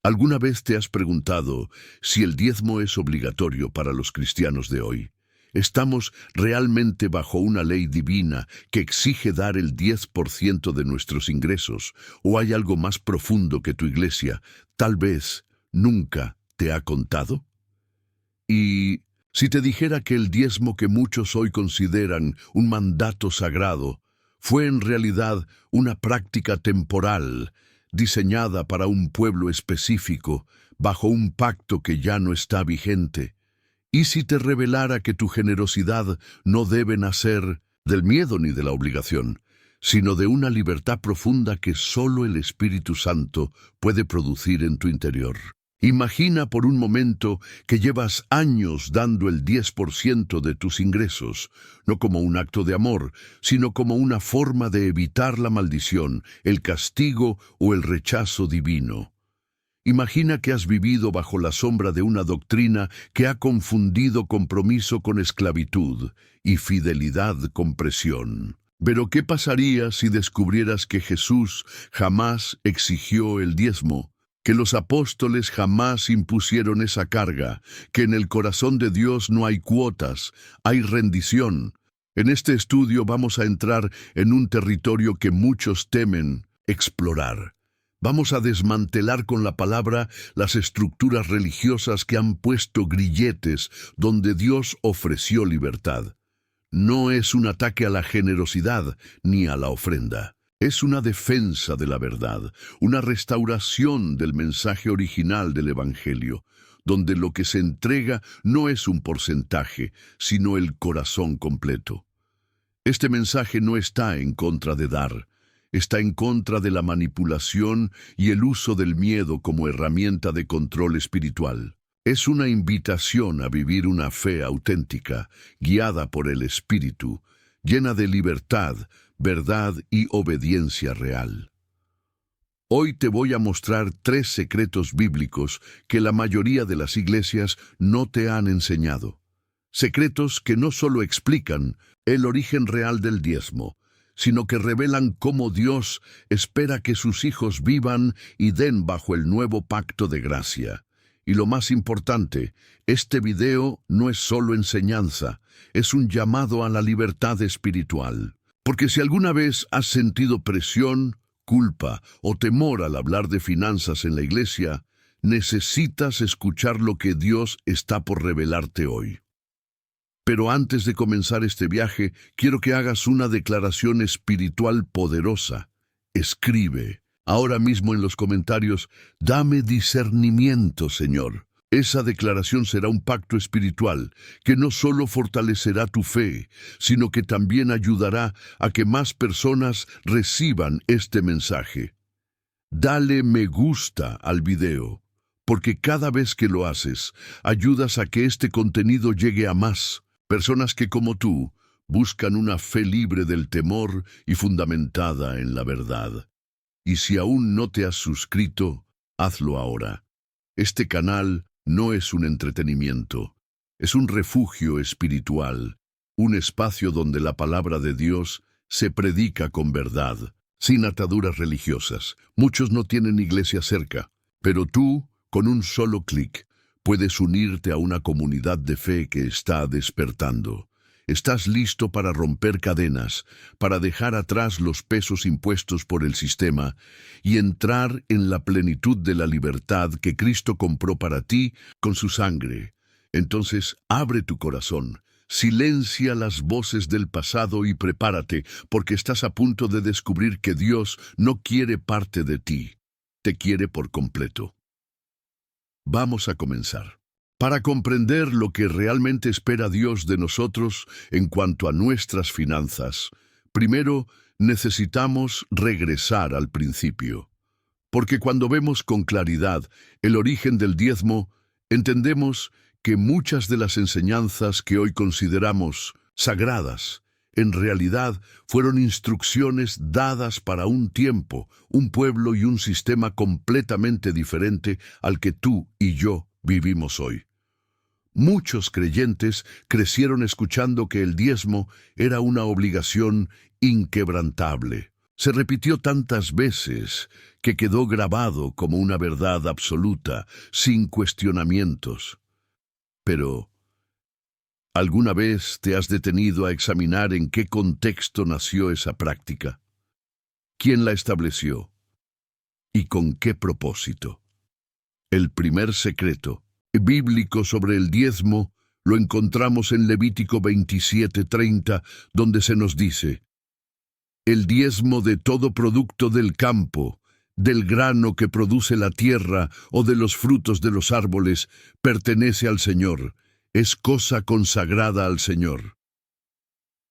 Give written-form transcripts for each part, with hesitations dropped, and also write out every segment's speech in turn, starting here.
¿Alguna vez te has preguntado si el diezmo es obligatorio para los cristianos de hoy? ¿Estamos realmente bajo una ley divina que exige dar el 10% de nuestros ingresos? ¿O hay algo más profundo que tu iglesia tal vez nunca te ha contado? Y si te dijera que el diezmo que muchos hoy consideran un mandato sagrado fue en realidad una práctica temporal, diseñada para un pueblo específico, bajo un pacto que ya no está vigente. ¿Y si te revelara que tu generosidad no debe nacer del miedo ni de la obligación, sino de una libertad profunda que solo el Espíritu Santo puede producir en tu interior? Imagina por un momento que llevas años dando el 10% de tus ingresos, no como un acto de amor, sino como una forma de evitar la maldición, el castigo o el rechazo divino. Imagina que has vivido bajo la sombra de una doctrina que ha confundido compromiso con esclavitud y fidelidad con presión. Pero ¿qué pasaría si descubrieras que Jesús jamás exigió el diezmo? Que los apóstoles jamás impusieron esa carga, que en el corazón de Dios no hay cuotas, hay rendición. En este estudio vamos a entrar en un territorio que muchos temen explorar. Vamos a desmantelar con la palabra las estructuras religiosas que han puesto grilletes donde Dios ofreció libertad. No es un ataque a la generosidad ni a la ofrenda. Es una defensa de la verdad, una restauración del mensaje original del Evangelio, donde lo que se entrega no es un porcentaje, sino el corazón completo. Este mensaje no está en contra de dar, está en contra de la manipulación y el uso del miedo como herramienta de control espiritual. Es una invitación a vivir una fe auténtica, guiada por el Espíritu, llena de libertad, verdad y obediencia real. Hoy te voy a mostrar 3 secretos bíblicos que la mayoría de las iglesias no te han enseñado. Secretos que no solo explican el origen real del diezmo, sino que revelan cómo Dios espera que sus hijos vivan y den bajo el nuevo pacto de gracia. Y lo más importante, este video no es solo enseñanza, es un llamado a la libertad espiritual. Porque si alguna vez has sentido presión, culpa o temor al hablar de finanzas en la iglesia, necesitas escuchar lo que Dios está por revelarte hoy. Pero antes de comenzar este viaje, quiero que hagas una declaración espiritual poderosa. Escribe ahora mismo en los comentarios: dame discernimiento, Señor. Esa declaración será un pacto espiritual que no solo fortalecerá tu fe, sino que también ayudará a que más personas reciban este mensaje. Dale me gusta al video, porque cada vez que lo haces, ayudas a que este contenido llegue a más personas que, como tú, buscan una fe libre del temor y fundamentada en la verdad. Y si aún no te has suscrito, hazlo ahora. Este canal no es un entretenimiento, es un refugio espiritual, un espacio donde la palabra de Dios se predica con verdad, sin ataduras religiosas. Muchos no tienen iglesia cerca, pero tú, con un solo clic, puedes unirte a una comunidad de fe que está despertando. Estás listo para romper cadenas, para dejar atrás los pesos impuestos por el sistema y entrar en la plenitud de la libertad que Cristo compró para ti con su sangre. Entonces, abre tu corazón, silencia las voces del pasado y prepárate, porque estás a punto de descubrir que Dios no quiere parte de ti, te quiere por completo. Vamos a comenzar. Para comprender lo que realmente espera Dios de nosotros en cuanto a nuestras finanzas, primero necesitamos regresar al principio. Porque cuando vemos con claridad el origen del diezmo, entendemos que muchas de las enseñanzas que hoy consideramos sagradas, en realidad fueron instrucciones dadas para un tiempo, un pueblo y un sistema completamente diferente al que tú y yo vivimos hoy. Muchos creyentes crecieron escuchando que el diezmo era una obligación inquebrantable, Se repitió tantas veces que quedó grabado como una verdad absoluta, sin cuestionamientos. Pero, ¿alguna vez te has detenido a examinar en qué contexto nació esa práctica? ¿Quién la estableció? ¿Y con qué propósito? El primer secreto bíblico sobre el diezmo lo encontramos en Levítico 27:30, donde se nos dice: el diezmo de todo producto del campo, del grano que produce la tierra o de los frutos de los árboles, pertenece al Señor, es cosa consagrada al Señor.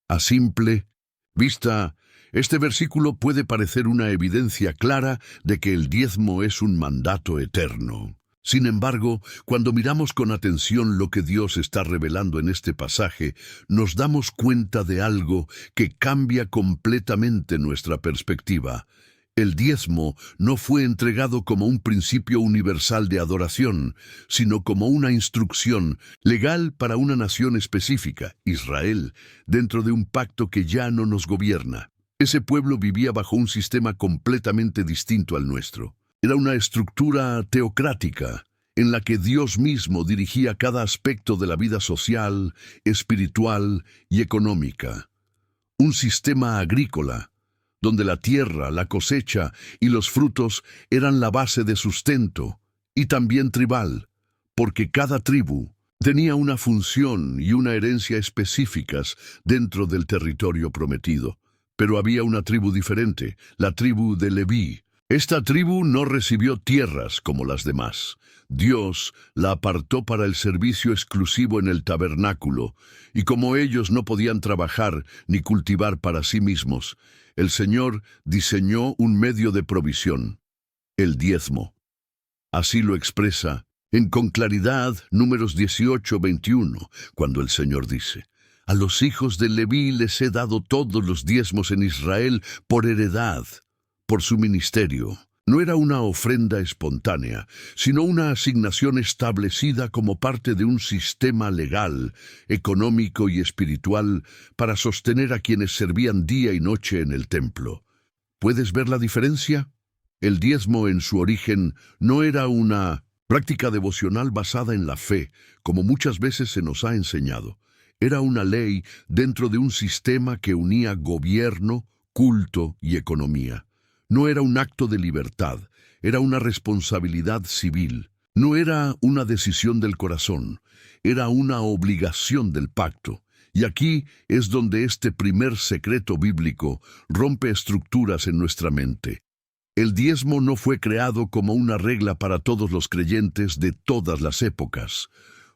A simple vista, este versículo puede parecer una evidencia clara de que el diezmo es un mandato eterno. Sin embargo, cuando miramos con atención lo que Dios está revelando en este pasaje, nos damos cuenta de algo que cambia completamente nuestra perspectiva. El diezmo no fue entregado como un principio universal de adoración, sino como una instrucción legal para una nación específica, Israel, dentro de un pacto que ya no nos gobierna. Ese pueblo vivía bajo un sistema completamente distinto al nuestro. Era una estructura teocrática, en la que Dios mismo dirigía cada aspecto de la vida social, espiritual y económica. Un sistema agrícola, donde la tierra, la cosecha y los frutos eran la base de sustento, y también tribal, porque cada tribu tenía una función y una herencia específicas dentro del territorio prometido. Pero había una tribu diferente, la tribu de Leví. Esta tribu no recibió tierras como las demás. Dios la apartó para el servicio exclusivo en el tabernáculo, y como ellos no podían trabajar ni cultivar para sí mismos, el Señor diseñó un medio de provisión, el diezmo. Así lo expresa con claridad Números 18:21, cuando el Señor dice: a los hijos de Leví les he dado todos los diezmos en Israel por heredad, por su ministerio. No era una ofrenda espontánea, sino una asignación establecida como parte de un sistema legal, económico y espiritual para sostener a quienes servían día y noche en el templo. ¿Puedes ver la diferencia? El diezmo en su origen no era una práctica devocional basada en la fe, como muchas veces se nos ha enseñado. Era una ley dentro de un sistema que unía gobierno, culto y economía. No era un acto de libertad, era una responsabilidad civil. No era una decisión del corazón, era una obligación del pacto. Y aquí es donde este primer secreto bíblico rompe estructuras en nuestra mente. El diezmo no fue creado como una regla para todos los creyentes de todas las épocas.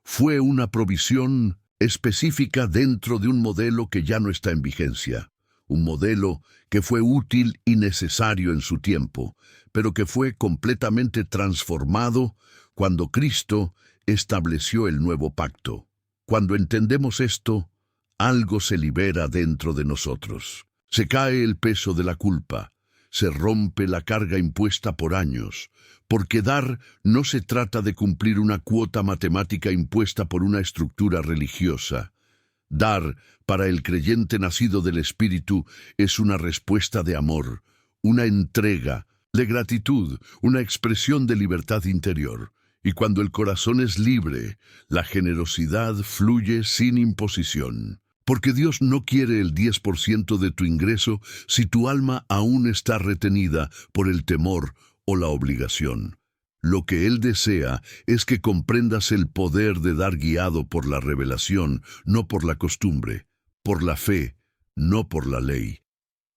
Fue una provisión específica dentro de un modelo que ya no está en vigencia. Un modelo que fue útil y necesario en su tiempo, pero que fue completamente transformado cuando Cristo estableció el nuevo pacto. Cuando entendemos esto, algo se libera dentro de nosotros. Se cae el peso de la culpa, se rompe la carga impuesta por años, porque dar no se trata de cumplir una cuota matemática impuesta por una estructura religiosa. Dar, para el creyente nacido del Espíritu, es una respuesta de amor, una entrega, de gratitud, una expresión de libertad interior. Y cuando el corazón es libre, la generosidad fluye sin imposición. Porque Dios no quiere el 10% de tu ingreso si tu alma aún está retenida por el temor o la obligación. Lo que Él desea es que comprendas el poder de dar guiado por la revelación, no por la costumbre, por la fe, no por la ley.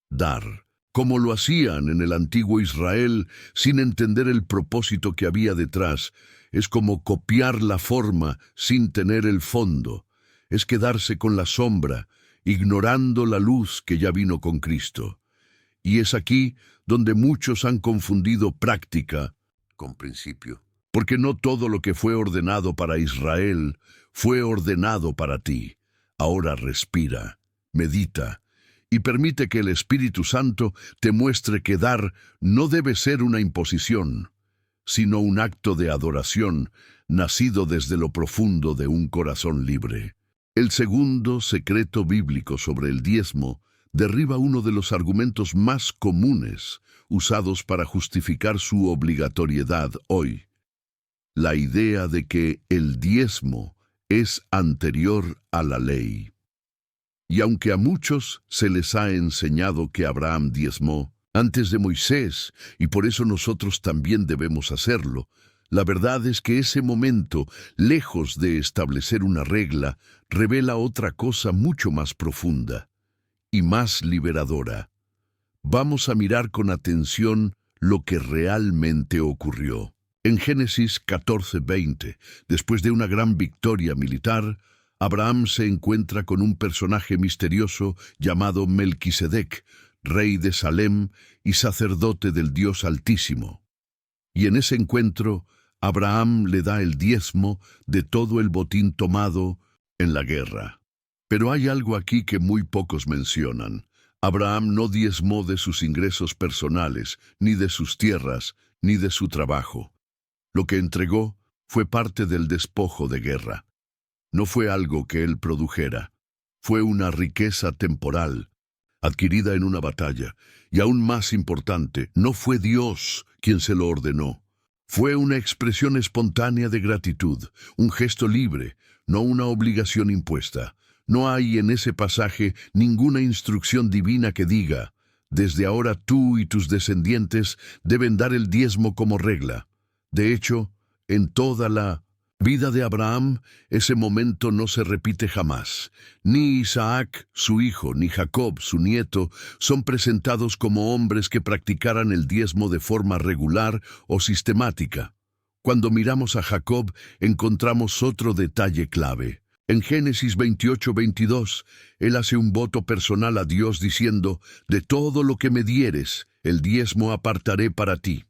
Dar, como lo hacían en el antiguo Israel, sin entender el propósito que había detrás, es como copiar la forma sin tener el fondo. Es quedarse con la sombra, ignorando la luz que ya vino con Cristo. Y es aquí donde muchos han confundido práctica con principio. Porque no todo lo que fue ordenado para Israel fue ordenado para ti. Ahora respira, medita, y permite que el Espíritu Santo te muestre que dar no debe ser una imposición, sino un acto de adoración nacido desde lo profundo de un corazón libre. El segundo secreto bíblico sobre el diezmo derriba uno de los argumentos más comunes usados para justificar su obligatoriedad hoy: la idea de que el diezmo es anterior a la ley. Y aunque a muchos se les ha enseñado que Abraham diezmó antes de Moisés, y por eso nosotros también debemos hacerlo, la verdad es que ese momento, lejos de establecer una regla, revela otra cosa mucho más profunda y más liberadora. Vamos a mirar con atención lo que realmente ocurrió. En Génesis 14:20, después de una gran victoria militar, Abraham se encuentra con un personaje misterioso llamado Melquisedec, rey de Salem y sacerdote del Dios Altísimo. Y en ese encuentro, Abraham le da el diezmo de todo el botín tomado en la guerra. Pero hay algo aquí que muy pocos mencionan. Abraham no diezmó de sus ingresos personales, ni de sus tierras, ni de su trabajo. Lo que entregó fue parte del despojo de guerra. No fue algo que él produjera. Fue una riqueza temporal, adquirida en una batalla. Y aún más importante, no fue Dios quien se lo ordenó. Fue una expresión espontánea de gratitud, un gesto libre, no una obligación impuesta. No hay en ese pasaje ninguna instrucción divina que diga: desde ahora tú y tus descendientes deben dar el diezmo como regla. De hecho, en toda la vida de Abraham, ese momento no se repite jamás. Ni Isaac, su hijo, ni Jacob, su nieto, son presentados como hombres que practicaran el diezmo de forma regular o sistemática. Cuando miramos a Jacob, encontramos otro detalle clave. En Génesis 28:22, él hace un voto personal a Dios diciendo: de todo lo que me dieres, el diezmo apartaré para ti.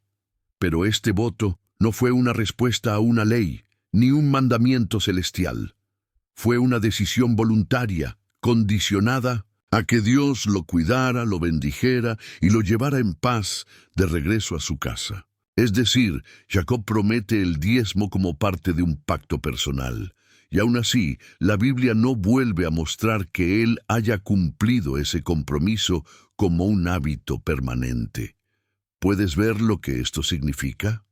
Pero este voto no fue una respuesta a una ley, ni un mandamiento celestial. Fue una decisión voluntaria, condicionada a que Dios lo cuidara, lo bendijera y lo llevara en paz de regreso a su casa. Es decir, Jacob promete el diezmo como parte de un pacto personal. Y aún así, la Biblia no vuelve a mostrar que él haya cumplido ese compromiso como un hábito permanente. ¿Puedes ver lo que esto significa?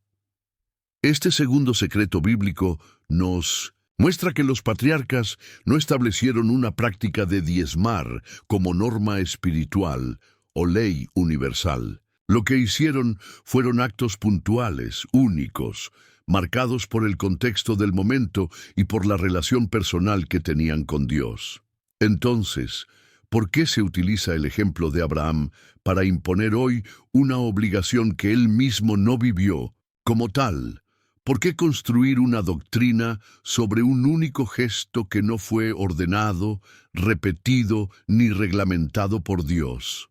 Este segundo secreto bíblico nos muestra que los patriarcas no establecieron una práctica de diezmar como norma espiritual o ley universal. Lo que hicieron fueron actos puntuales, únicos, marcados por el contexto del momento y por la relación personal que tenían con Dios. Entonces, ¿por qué se utiliza el ejemplo de Abraham para imponer hoy una obligación que él mismo no vivió como tal? ¿Por qué construir una doctrina sobre un único gesto que no fue ordenado, repetido ni reglamentado por Dios?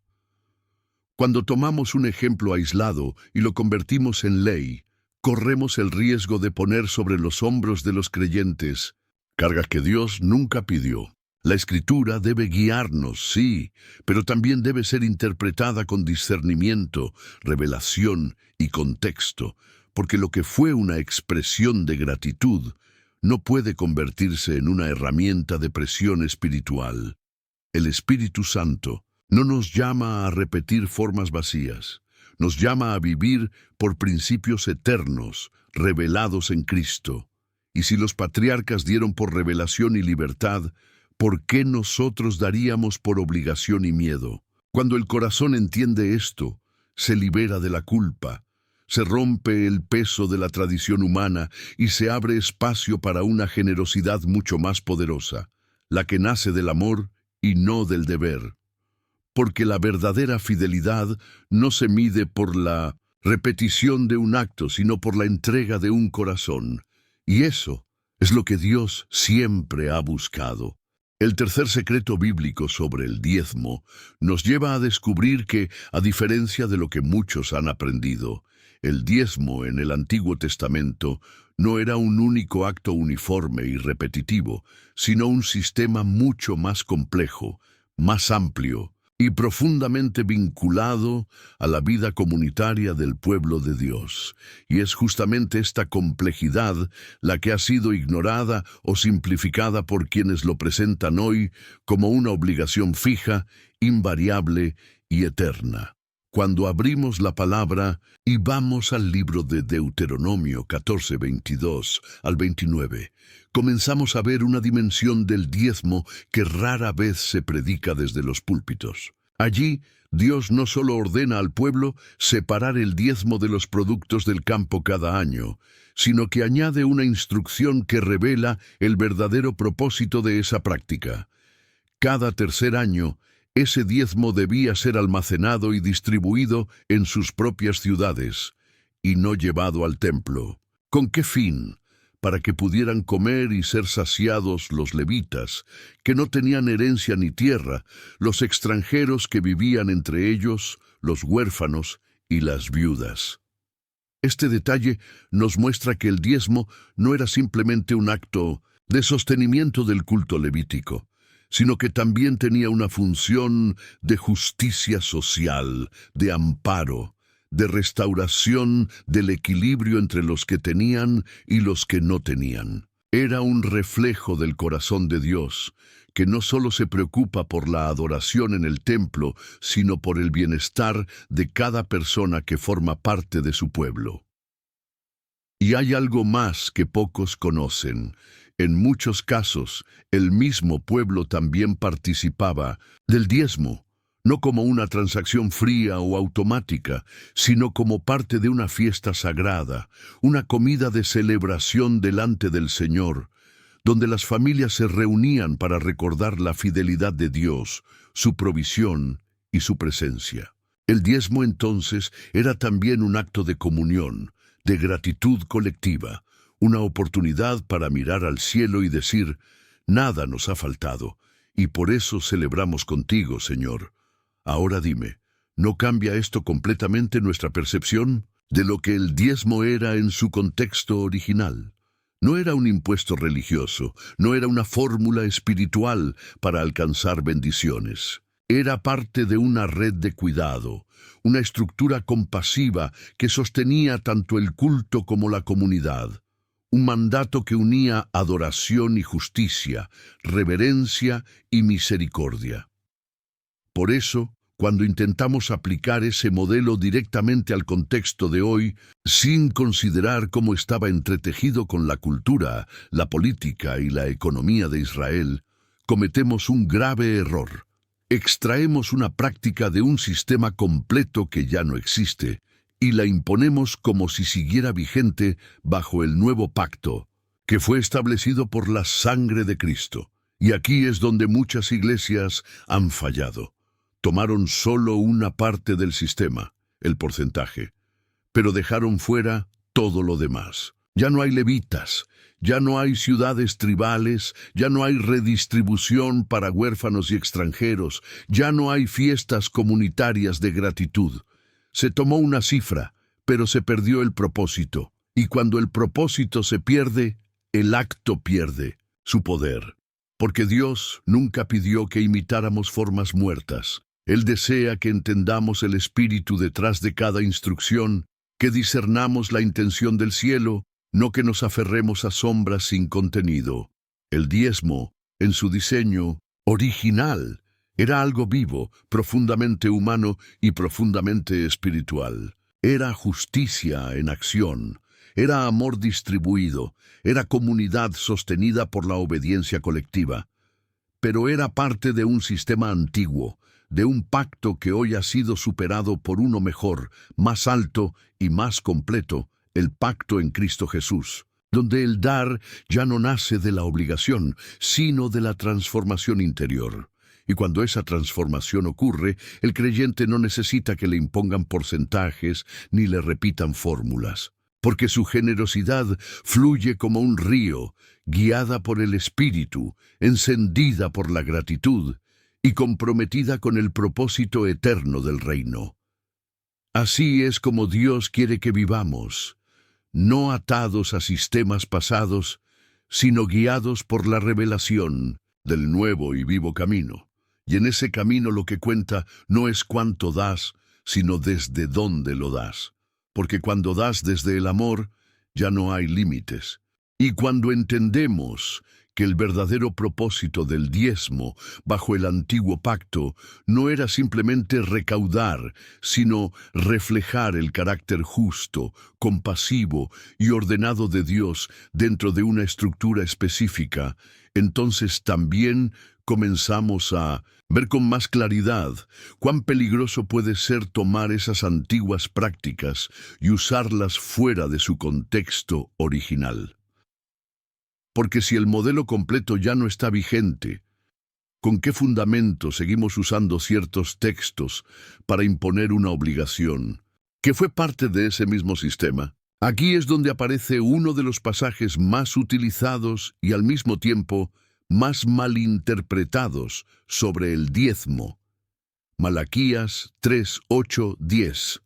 Cuando tomamos un ejemplo aislado y lo convertimos en ley, corremos el riesgo de poner sobre los hombros de los creyentes carga que Dios nunca pidió. La Escritura debe guiarnos, sí, pero también debe ser interpretada con discernimiento, revelación y contexto, porque lo que fue una expresión de gratitud no puede convertirse en una herramienta de presión espiritual. El Espíritu Santo no nos llama a repetir formas vacías, nos llama a vivir por principios eternos, revelados en Cristo. Y si los patriarcas dieron por revelación y libertad, ¿por qué nosotros daríamos por obligación y miedo? Cuando el corazón entiende esto, se libera de la culpa, se rompe el peso de la tradición humana y se abre espacio para una generosidad mucho más poderosa, la que nace del amor y no del deber. Porque la verdadera fidelidad no se mide por la repetición de un acto, sino por la entrega de un corazón. Y eso es lo que Dios siempre ha buscado. El tercer secreto bíblico sobre el diezmo nos lleva a descubrir que, a diferencia de lo que muchos han aprendido, el diezmo en el Antiguo Testamento no era un único acto uniforme y repetitivo, sino un sistema mucho más complejo, más amplio y profundamente vinculado a la vida comunitaria del pueblo de Dios. Y es justamente esta complejidad la que ha sido ignorada o simplificada por quienes lo presentan hoy como una obligación fija, invariable y eterna. Cuando abrimos la palabra y vamos al libro de Deuteronomio 14, 22 al 29, comenzamos a ver una dimensión del diezmo que rara vez se predica desde los púlpitos. Allí, Dios no solo ordena al pueblo separar el diezmo de los productos del campo cada año, sino que añade una instrucción que revela el verdadero propósito de esa práctica. Cada tercer año, ese diezmo debía ser almacenado y distribuido en sus propias ciudades, y no llevado al templo. ¿Con qué fin? Para que pudieran comer y ser saciados los levitas, que no tenían herencia ni tierra, los extranjeros que vivían entre ellos, los huérfanos y las viudas. Este detalle nos muestra que el diezmo no era simplemente un acto de sostenimiento del culto levítico, sino que también tenía una función de justicia social, de amparo, de restauración del equilibrio entre los que tenían y los que no tenían. Era un reflejo del corazón de Dios, que no solo se preocupa por la adoración en el templo, sino por el bienestar de cada persona que forma parte de su pueblo. Y hay algo más que pocos conocen. En muchos casos, el mismo pueblo también participaba del diezmo, no como una transacción fría o automática, sino como parte de una fiesta sagrada, una comida de celebración delante del Señor, donde las familias se reunían para recordar la fidelidad de Dios, su provisión y su presencia. El diezmo entonces era también un acto de comunión, de gratitud colectiva, una oportunidad para mirar al cielo y decir, nada nos ha faltado, y por eso celebramos contigo, Señor. Ahora dime, ¿no cambia esto completamente nuestra percepción de lo que el diezmo era en su contexto original? No era un impuesto religioso, no era una fórmula espiritual para alcanzar bendiciones. Era parte de una red de cuidado, una estructura compasiva que sostenía tanto el culto como la comunidad. Un mandato que unía adoración y justicia, reverencia y misericordia. Por eso, cuando intentamos aplicar ese modelo directamente al contexto de hoy, sin considerar cómo estaba entretejido con la cultura, la política y la economía de Israel, cometemos un grave error. Extraemos una práctica de un sistema completo que ya no existe, y la imponemos como si siguiera vigente bajo el nuevo pacto, que fue establecido por la sangre de Cristo. Y aquí es donde muchas iglesias han fallado. Tomaron solo una parte del sistema, el porcentaje, pero dejaron fuera todo lo demás. Ya no hay levitas, ya no hay ciudades tribales, ya no hay redistribución para huérfanos y extranjeros, ya no hay fiestas comunitarias de gratitud. Se tomó una cifra, pero se perdió el propósito. Y cuando el propósito se pierde, el acto pierde su poder. Porque Dios nunca pidió que imitáramos formas muertas. Él desea que entendamos el espíritu detrás de cada instrucción, que discernamos la intención del cielo, no que nos aferremos a sombras sin contenido. El diezmo, en su diseño original, era algo vivo, profundamente humano y profundamente espiritual. Era justicia en acción, era amor distribuido, era comunidad sostenida por la obediencia colectiva. Pero era parte de un sistema antiguo, de un pacto que hoy ha sido superado por uno mejor, más alto y más completo, el pacto en Cristo Jesús, donde el dar ya no nace de la obligación, sino de la transformación interior. Y cuando esa transformación ocurre, el creyente no necesita que le impongan porcentajes ni le repitan fórmulas, porque su generosidad fluye como un río, guiada por el Espíritu, encendida por la gratitud y comprometida con el propósito eterno del reino. Así es como Dios quiere que vivamos, no atados a sistemas pasados, sino guiados por la revelación del nuevo y vivo camino. Y en ese camino lo que cuenta no es cuánto das, sino desde dónde lo das. Porque cuando das desde el amor, ya no hay límites. Y cuando entendemos que el verdadero propósito del diezmo bajo el antiguo pacto no era simplemente recaudar, sino reflejar el carácter justo, compasivo y ordenado de Dios dentro de una estructura específica, entonces también comenzamos a ver con más claridad cuán peligroso puede ser tomar esas antiguas prácticas y usarlas fuera de su contexto original. Porque si el modelo completo ya no está vigente, ¿con qué fundamento seguimos usando ciertos textos para imponer una obligación que fue parte de ese mismo sistema? Aquí es donde aparece uno de los pasajes más utilizados y al mismo tiempo más malinterpretados sobre el diezmo. Malaquías 3, 8, 10.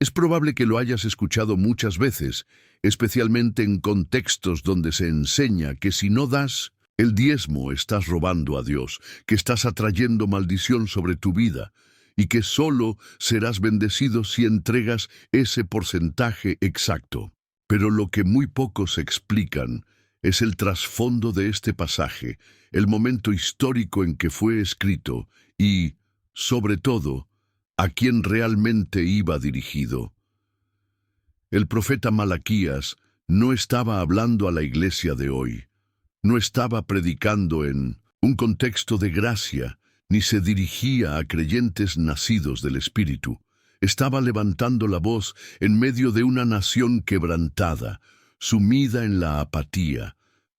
Es probable que lo hayas escuchado muchas veces, especialmente en contextos donde se enseña que si no das el diezmo estás robando a Dios, que estás atrayendo maldición sobre tu vida y que solo serás bendecido si entregas ese porcentaje exacto. Pero lo que muy pocos explican es el trasfondo de este pasaje, el momento histórico en que fue escrito y, sobre todo, a quién realmente iba dirigido. El profeta Malaquías no estaba hablando a la iglesia de hoy, no estaba predicando en un contexto de gracia, ni se dirigía a creyentes nacidos del Espíritu. Estaba levantando la voz en medio de una nación quebrantada, sumida en la apatía,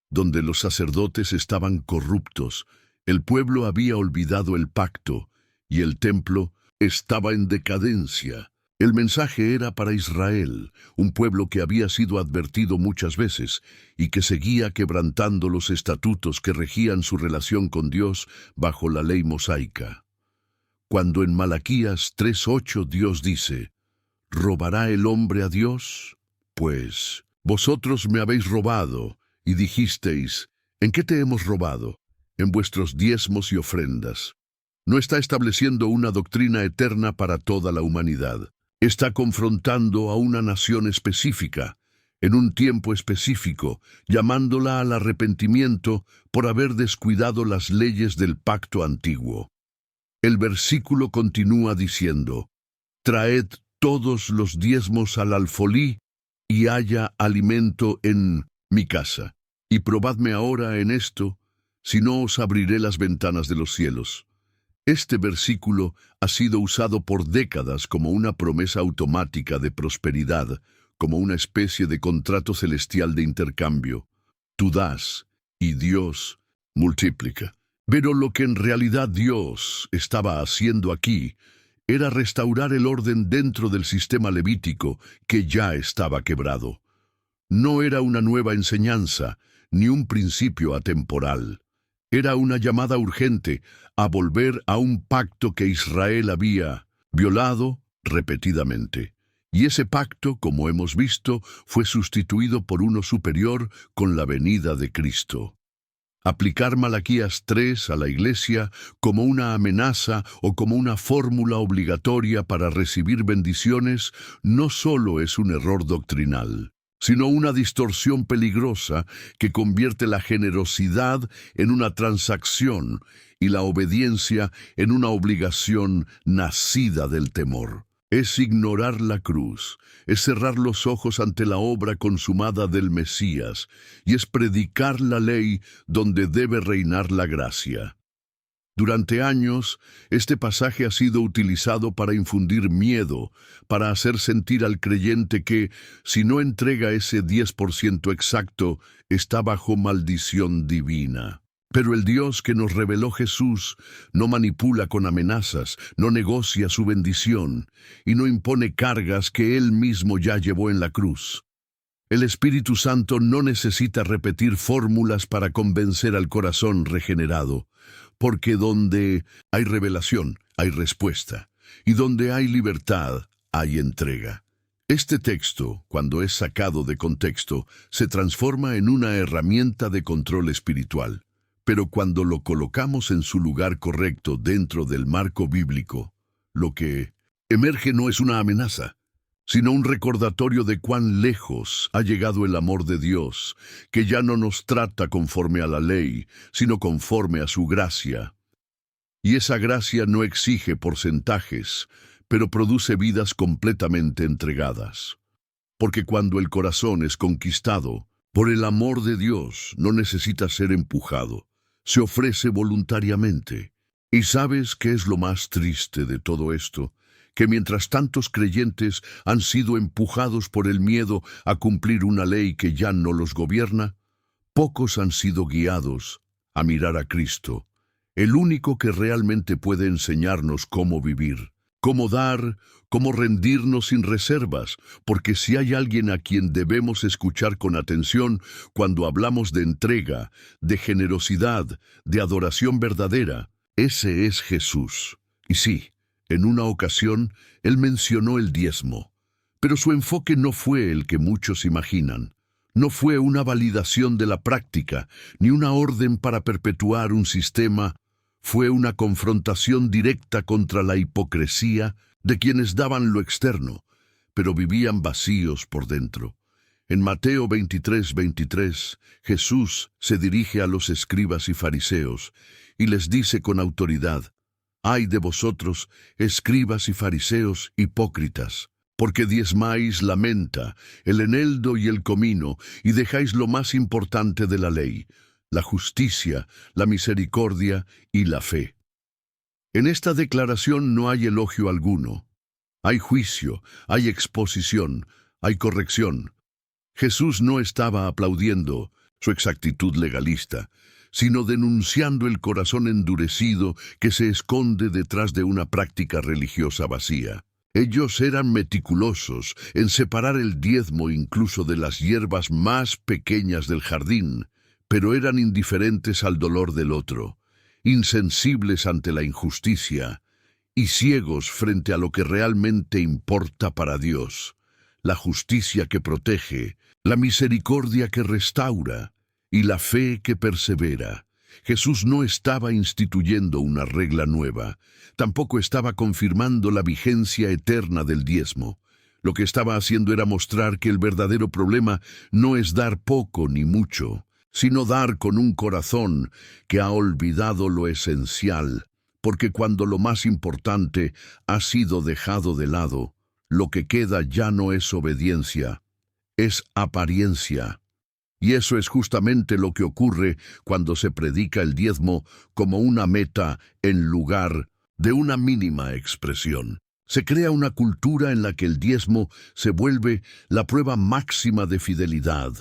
donde los sacerdotes estaban corruptos, el pueblo había olvidado el pacto y el templo estaba en decadencia. El mensaje era para Israel, un pueblo que había sido advertido muchas veces y que seguía quebrantando los estatutos que regían su relación con Dios bajo la ley mosaica. Cuando en Malaquías 3:8 Dios dice, ¿robará el hombre a Dios? Pues, vosotros me habéis robado, y dijisteis, ¿en qué te hemos robado? En vuestros diezmos y ofrendas. No está estableciendo una doctrina eterna para toda la humanidad. Está confrontando a una nación específica, en un tiempo específico, llamándola al arrepentimiento por haber descuidado las leyes del pacto antiguo. El versículo continúa diciendo, «Traed todos los diezmos al alfolí, y haya alimento en mi casa. Y probadme ahora en esto, si no os abriré las ventanas de los cielos». Este versículo ha sido usado por décadas como una promesa automática de prosperidad, como una especie de contrato celestial de intercambio. Tú das, y Dios multiplica. Pero lo que en realidad Dios estaba haciendo aquí era restaurar el orden dentro del sistema levítico que ya estaba quebrado. No era una nueva enseñanza, ni un principio atemporal. Era una llamada urgente a volver a un pacto que Israel había violado repetidamente. Y ese pacto, como hemos visto, fue sustituido por uno superior con la venida de Cristo. Aplicar Malaquías 3 a la Iglesia como una amenaza o como una fórmula obligatoria para recibir bendiciones no solo es un error doctrinal, sino una distorsión peligrosa que convierte la generosidad en una transacción y la obediencia en una obligación nacida del temor. Es ignorar la cruz, es cerrar los ojos ante la obra consumada del Mesías, y es predicar la ley donde debe reinar la gracia. Durante años, este pasaje ha sido utilizado para infundir miedo, para hacer sentir al creyente que, si no entrega ese 10% exacto, está bajo maldición divina. Pero el Dios que nos reveló Jesús no manipula con amenazas, no negocia su bendición y no impone cargas que Él mismo ya llevó en la cruz. El Espíritu Santo no necesita repetir fórmulas para convencer al corazón regenerado, porque donde hay revelación, hay respuesta, y donde hay libertad, hay entrega. Este texto, cuando es sacado de contexto, se transforma en una herramienta de control espiritual. Pero cuando lo colocamos en su lugar correcto dentro del marco bíblico, lo que emerge no es una amenaza, sino un recordatorio de cuán lejos ha llegado el amor de Dios, que ya no nos trata conforme a la ley, sino conforme a su gracia. Y esa gracia no exige porcentajes, pero produce vidas completamente entregadas. Porque cuando el corazón es conquistado por el amor de Dios, no necesita ser empujado, se ofrece voluntariamente. ¿Y sabes qué es lo más triste de todo esto? Que mientras tantos creyentes han sido empujados por el miedo a cumplir una ley que ya no los gobierna, pocos han sido guiados a mirar a Cristo, el único que realmente puede enseñarnos cómo vivir, cómo dar, cómo rendirnos sin reservas, porque si hay alguien a quien debemos escuchar con atención cuando hablamos de entrega, de generosidad, de adoración verdadera, ese es Jesús. Y sí, en una ocasión, él mencionó el diezmo, pero su enfoque no fue el que muchos imaginan. No fue una validación de la práctica, ni una orden para perpetuar un sistema. Fue una confrontación directa contra la hipocresía de quienes daban lo externo, pero vivían vacíos por dentro. En Mateo 23:23, Jesús se dirige a los escribas y fariseos y les dice con autoridad: «Ay de vosotros, escribas y fariseos hipócritas, porque diezmáis la menta, el eneldo y el comino, y dejáis lo más importante de la ley, la justicia, la misericordia y la fe». En esta declaración no hay elogio alguno. Hay juicio, hay exposición, hay corrección. Jesús no estaba aplaudiendo su exactitud legalista, sino denunciando el corazón endurecido que se esconde detrás de una práctica religiosa vacía. Ellos eran meticulosos en separar el diezmo incluso de las hierbas más pequeñas del jardín, pero eran indiferentes al dolor del otro, insensibles ante la injusticia y ciegos frente a lo que realmente importa para Dios: la justicia que protege, la misericordia que restaura y la fe que persevera. Jesús no estaba instituyendo una regla nueva, tampoco estaba confirmando la vigencia eterna del diezmo. Lo que estaba haciendo era mostrar que el verdadero problema no es dar poco ni mucho, sino dar con un corazón que ha olvidado lo esencial, porque cuando lo más importante ha sido dejado de lado, lo que queda ya no es obediencia, es apariencia. Y eso es justamente lo que ocurre cuando se predica el diezmo como una meta en lugar de una mínima expresión. Se crea una cultura en la que el diezmo se vuelve la prueba máxima de fidelidad,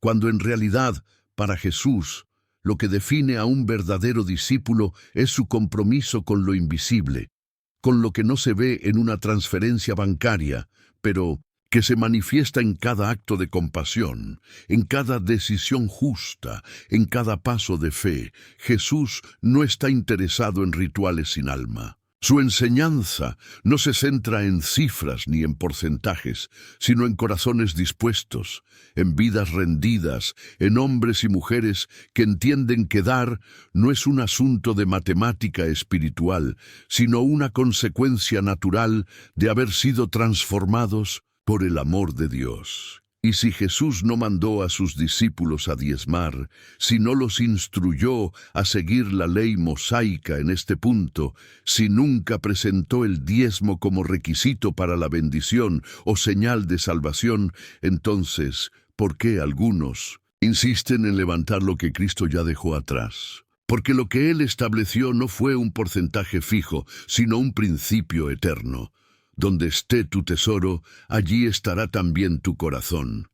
cuando en realidad, para Jesús, lo que define a un verdadero discípulo es su compromiso con lo invisible, con lo que no se ve en una transferencia bancaria, pero que se manifiesta en cada acto de compasión, en cada decisión justa, en cada paso de fe. Jesús no está interesado en rituales sin alma. Su enseñanza no se centra en cifras ni en porcentajes, sino en corazones dispuestos, en vidas rendidas, en hombres y mujeres que entienden que dar no es un asunto de matemática espiritual, sino una consecuencia natural de haber sido transformados por el amor de Dios. Y si Jesús no mandó a sus discípulos a diezmar, si no los instruyó a seguir la ley mosaica en este punto, si nunca presentó el diezmo como requisito para la bendición o señal de salvación, entonces, ¿por qué algunos insisten en levantar lo que Cristo ya dejó atrás? Porque lo que Él estableció no fue un porcentaje fijo, sino un principio eterno. Donde esté tu tesoro, allí estará también tu corazón.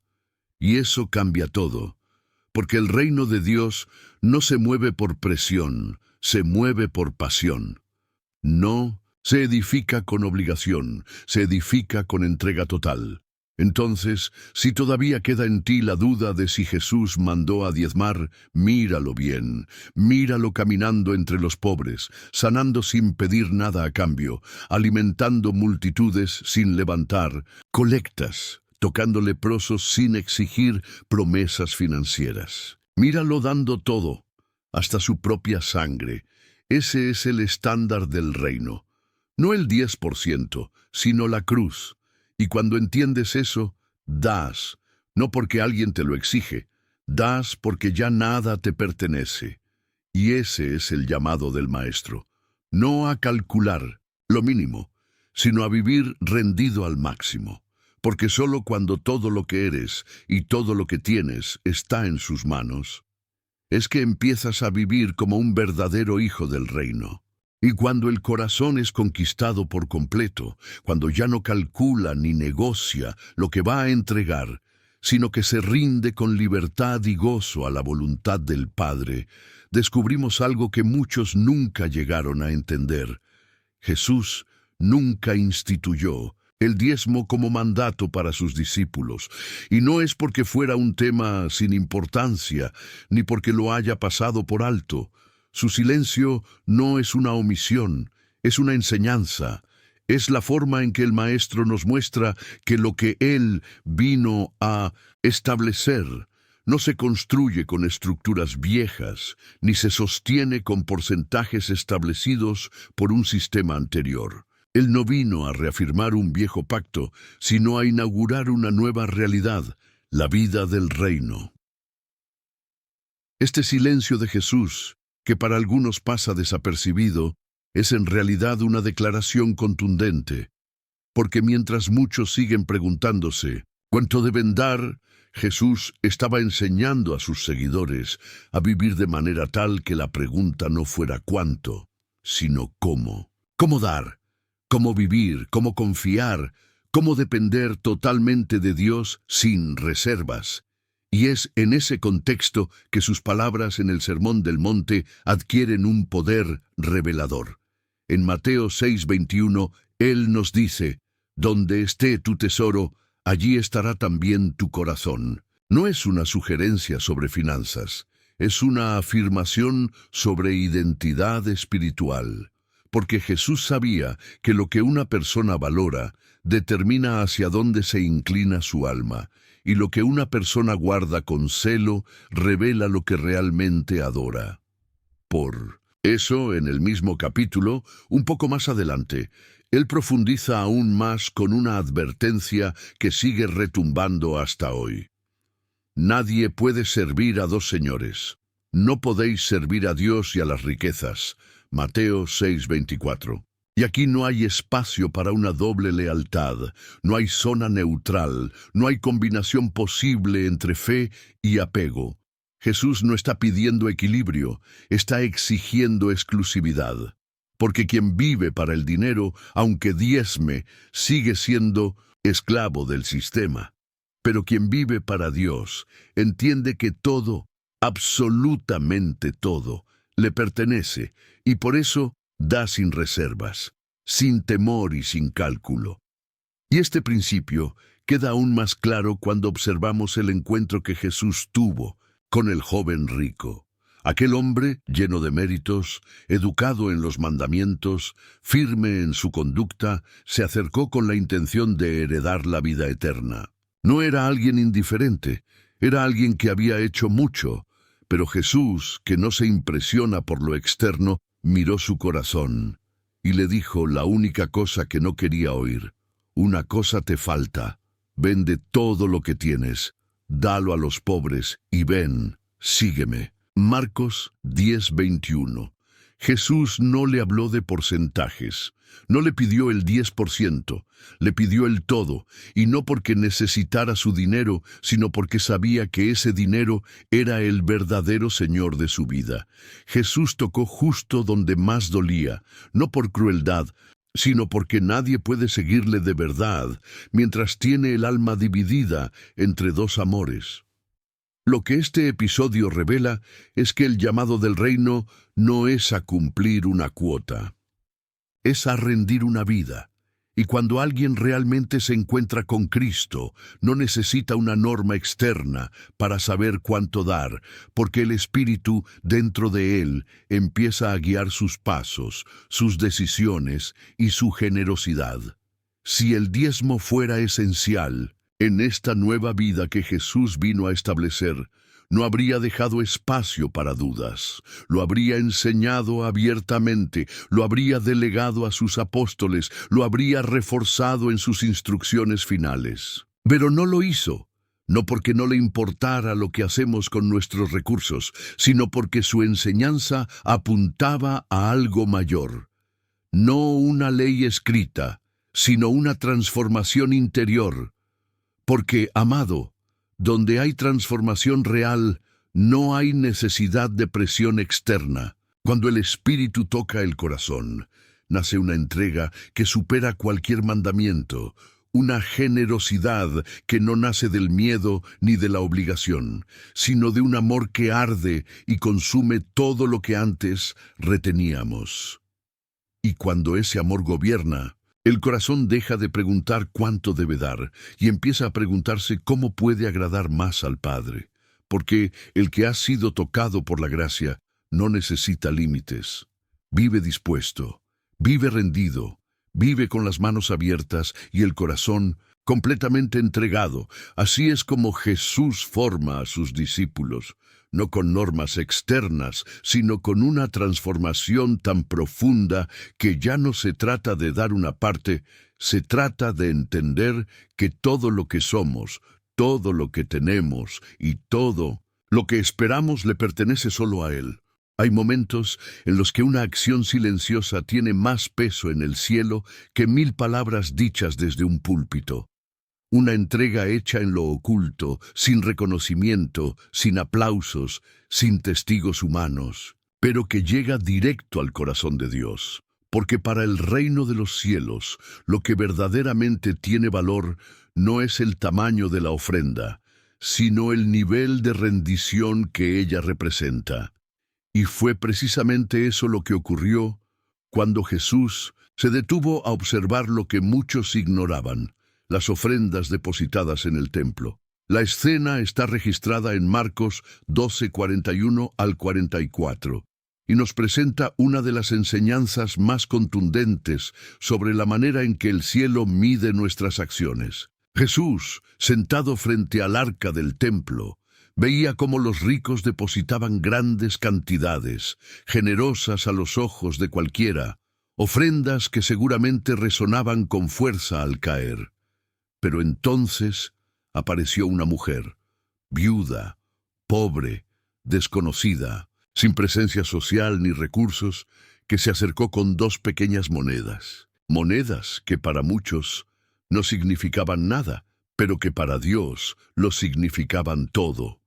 Y eso cambia todo, porque el reino de Dios no se mueve por presión, se mueve por pasión. No se edifica con obligación, se edifica con entrega total. Entonces, si todavía queda en ti la duda de si Jesús mandó a diezmar, míralo bien, míralo caminando entre los pobres, sanando sin pedir nada a cambio, alimentando multitudes sin levantar colectas, tocando leprosos sin exigir promesas financieras. Míralo dando todo, hasta su propia sangre. Ese es el estándar del reino. No el 10%, sino la cruz. Y cuando entiendes eso, das, no porque alguien te lo exige, das porque ya nada te pertenece. Y ese es el llamado del Maestro. No a calcular lo mínimo, sino a vivir rendido al máximo. Porque solo cuando todo lo que eres y todo lo que tienes está en sus manos, es que empiezas a vivir como un verdadero hijo del reino. Y cuando el corazón es conquistado por completo, cuando ya no calcula ni negocia lo que va a entregar, sino que se rinde con libertad y gozo a la voluntad del Padre, descubrimos algo que muchos nunca llegaron a entender. Jesús nunca instituyó el diezmo como mandato para sus discípulos, y no es porque fuera un tema sin importancia, ni porque lo haya pasado por alto. Su silencio no es una omisión, es una enseñanza. Es la forma en que el Maestro nos muestra que lo que Él vino a establecer no se construye con estructuras viejas, ni se sostiene con porcentajes establecidos por un sistema anterior. Él no vino a reafirmar un viejo pacto, sino a inaugurar una nueva realidad, la vida del reino. Este silencio de Jesús, que para algunos pasa desapercibido, es en realidad una declaración contundente, porque mientras muchos siguen preguntándose ¿cuánto deben dar?, Jesús estaba enseñando a sus seguidores a vivir de manera tal que la pregunta no fuera cuánto, sino cómo. ¿Cómo dar? ¿Cómo vivir? ¿Cómo confiar? ¿Cómo depender totalmente de Dios sin reservas? Y es en ese contexto que sus palabras en el Sermón del Monte adquieren un poder revelador. En Mateo 6:21, Él nos dice, «Donde esté tu tesoro, allí estará también tu corazón». No es una sugerencia sobre finanzas, es una afirmación sobre identidad espiritual. Porque Jesús sabía que lo que una persona valora determina hacia dónde se inclina su alma, y lo que una persona guarda con celo revela lo que realmente adora. Por eso, en el mismo capítulo, un poco más adelante, Él profundiza aún más con una advertencia que sigue retumbando hasta hoy. Nadie puede servir a dos señores. No podéis servir a Dios y a las riquezas. Mateo 6:24. Y aquí no hay espacio para una doble lealtad, no hay zona neutral, no hay combinación posible entre fe y apego. Jesús no está pidiendo equilibrio, está exigiendo exclusividad. Porque quien vive para el dinero, aunque diezme, sigue siendo esclavo del sistema. Pero quien vive para Dios, entiende que todo, absolutamente todo, le pertenece, y por eso da sin reservas, sin temor y sin cálculo. Y este principio queda aún más claro cuando observamos el encuentro que Jesús tuvo con el joven rico. Aquel hombre, lleno de méritos, educado en los mandamientos, firme en su conducta, se acercó con la intención de heredar la vida eterna. No era alguien indiferente, era alguien que había hecho mucho, pero Jesús, que no se impresiona por lo externo, miró su corazón y le dijo la única cosa que no quería oír. Una cosa te falta. Vende todo lo que tienes, dalo a los pobres y ven, sígueme. Marcos 10:21. Jesús no le habló de porcentajes, no le pidió el 10%, le pidió el todo, y no porque necesitara su dinero, sino porque sabía que ese dinero era el verdadero Señor de su vida. Jesús tocó justo donde más dolía, no por crueldad, sino porque nadie puede seguirle de verdad mientras tiene el alma dividida entre dos amores. Lo que este episodio revela es que el llamado del reino no es a cumplir una cuota, es a rendir una vida. Y cuando alguien realmente se encuentra con Cristo, no necesita una norma externa para saber cuánto dar, porque el Espíritu dentro de él empieza a guiar sus pasos, sus decisiones y su generosidad. Si el diezmo fuera esencial en esta nueva vida que Jesús vino a establecer, no habría dejado espacio para dudas, lo habría enseñado abiertamente, lo habría delegado a sus apóstoles, lo habría reforzado en sus instrucciones finales. Pero no lo hizo, no porque no le importara lo que hacemos con nuestros recursos, sino porque su enseñanza apuntaba a algo mayor. No una ley escrita, sino una transformación interior. Porque, amado, donde hay transformación real, no hay necesidad de presión externa. Cuando el Espíritu toca el corazón, nace una entrega que supera cualquier mandamiento, una generosidad que no nace del miedo ni de la obligación, sino de un amor que arde y consume todo lo que antes reteníamos. Y cuando ese amor gobierna, el corazón deja de preguntar cuánto debe dar y empieza a preguntarse cómo puede agradar más al Padre, porque el que ha sido tocado por la gracia no necesita límites. Vive dispuesto, vive rendido, vive con las manos abiertas y el corazón completamente entregado. Así es como Jesús forma a sus discípulos, no con normas externas, sino con una transformación tan profunda que ya no se trata de dar una parte, se trata de entender que todo lo que somos, todo lo que tenemos y todo lo que esperamos le pertenece solo a Él. Hay momentos en los que una acción silenciosa tiene más peso en el cielo que 1000 palabras dichas desde un púlpito. Una entrega hecha en lo oculto, sin reconocimiento, sin aplausos, sin testigos humanos, pero que llega directo al corazón de Dios. Porque para el reino de los cielos, lo que verdaderamente tiene valor no es el tamaño de la ofrenda, sino el nivel de rendición que ella representa. Y fue precisamente eso lo que ocurrió cuando Jesús se detuvo a observar lo que muchos ignoraban: las ofrendas depositadas en el templo. La escena está registrada en Marcos 12:41 al 44 y nos presenta una de las enseñanzas más contundentes sobre la manera en que el cielo mide nuestras acciones. Jesús, sentado frente al arca del templo, veía cómo los ricos depositaban grandes cantidades, generosas a los ojos de cualquiera, ofrendas que seguramente resonaban con fuerza al caer. Pero entonces apareció una mujer, viuda, pobre, desconocida, sin presencia social ni recursos, que se acercó con 2 pequeñas monedas. Monedas que para muchos no significaban nada, pero que para Dios lo significaban todo.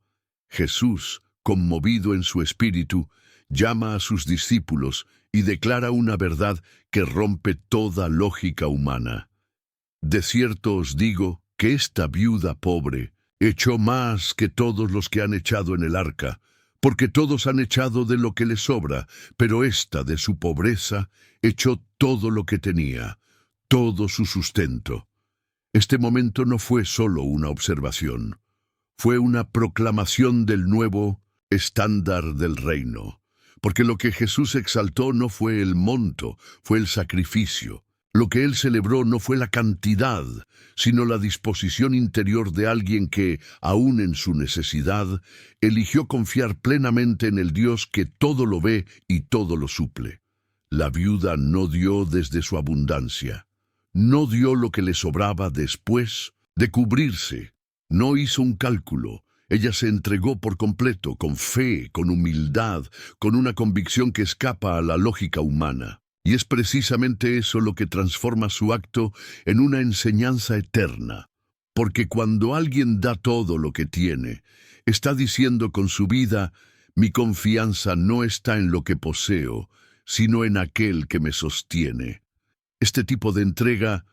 Jesús, conmovido en su espíritu, llama a sus discípulos y declara una verdad que rompe toda lógica humana. De cierto os digo que esta viuda pobre echó más que todos los que han echado en el arca, porque todos han echado de lo que les sobra, pero ésta de su pobreza echó todo lo que tenía, todo su sustento. Este momento no fue solo una observación, fue una proclamación del nuevo estándar del reino, porque lo que Jesús exaltó no fue el monto, fue el sacrificio. Lo que él celebró no fue la cantidad, sino la disposición interior de alguien que, aun en su necesidad, eligió confiar plenamente en el Dios que todo lo ve y todo lo suple. La viuda no dio desde su abundancia, no dio lo que le sobraba después de cubrirse, no hizo un cálculo. Ella se entregó por completo, con fe, con humildad, con una convicción que escapa a la lógica humana. Y es precisamente eso lo que transforma su acto en una enseñanza eterna. Porque cuando alguien da todo lo que tiene, está diciendo con su vida: mi confianza no está en lo que poseo, sino en aquel que me sostiene. Este tipo de entrega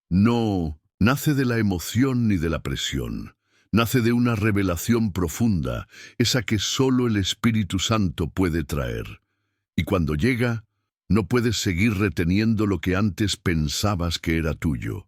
no nace de la emoción ni de la presión. Nace de una revelación profunda, esa que solo el Espíritu Santo puede traer. Y cuando llega, no puedes seguir reteniendo lo que antes pensabas que era tuyo,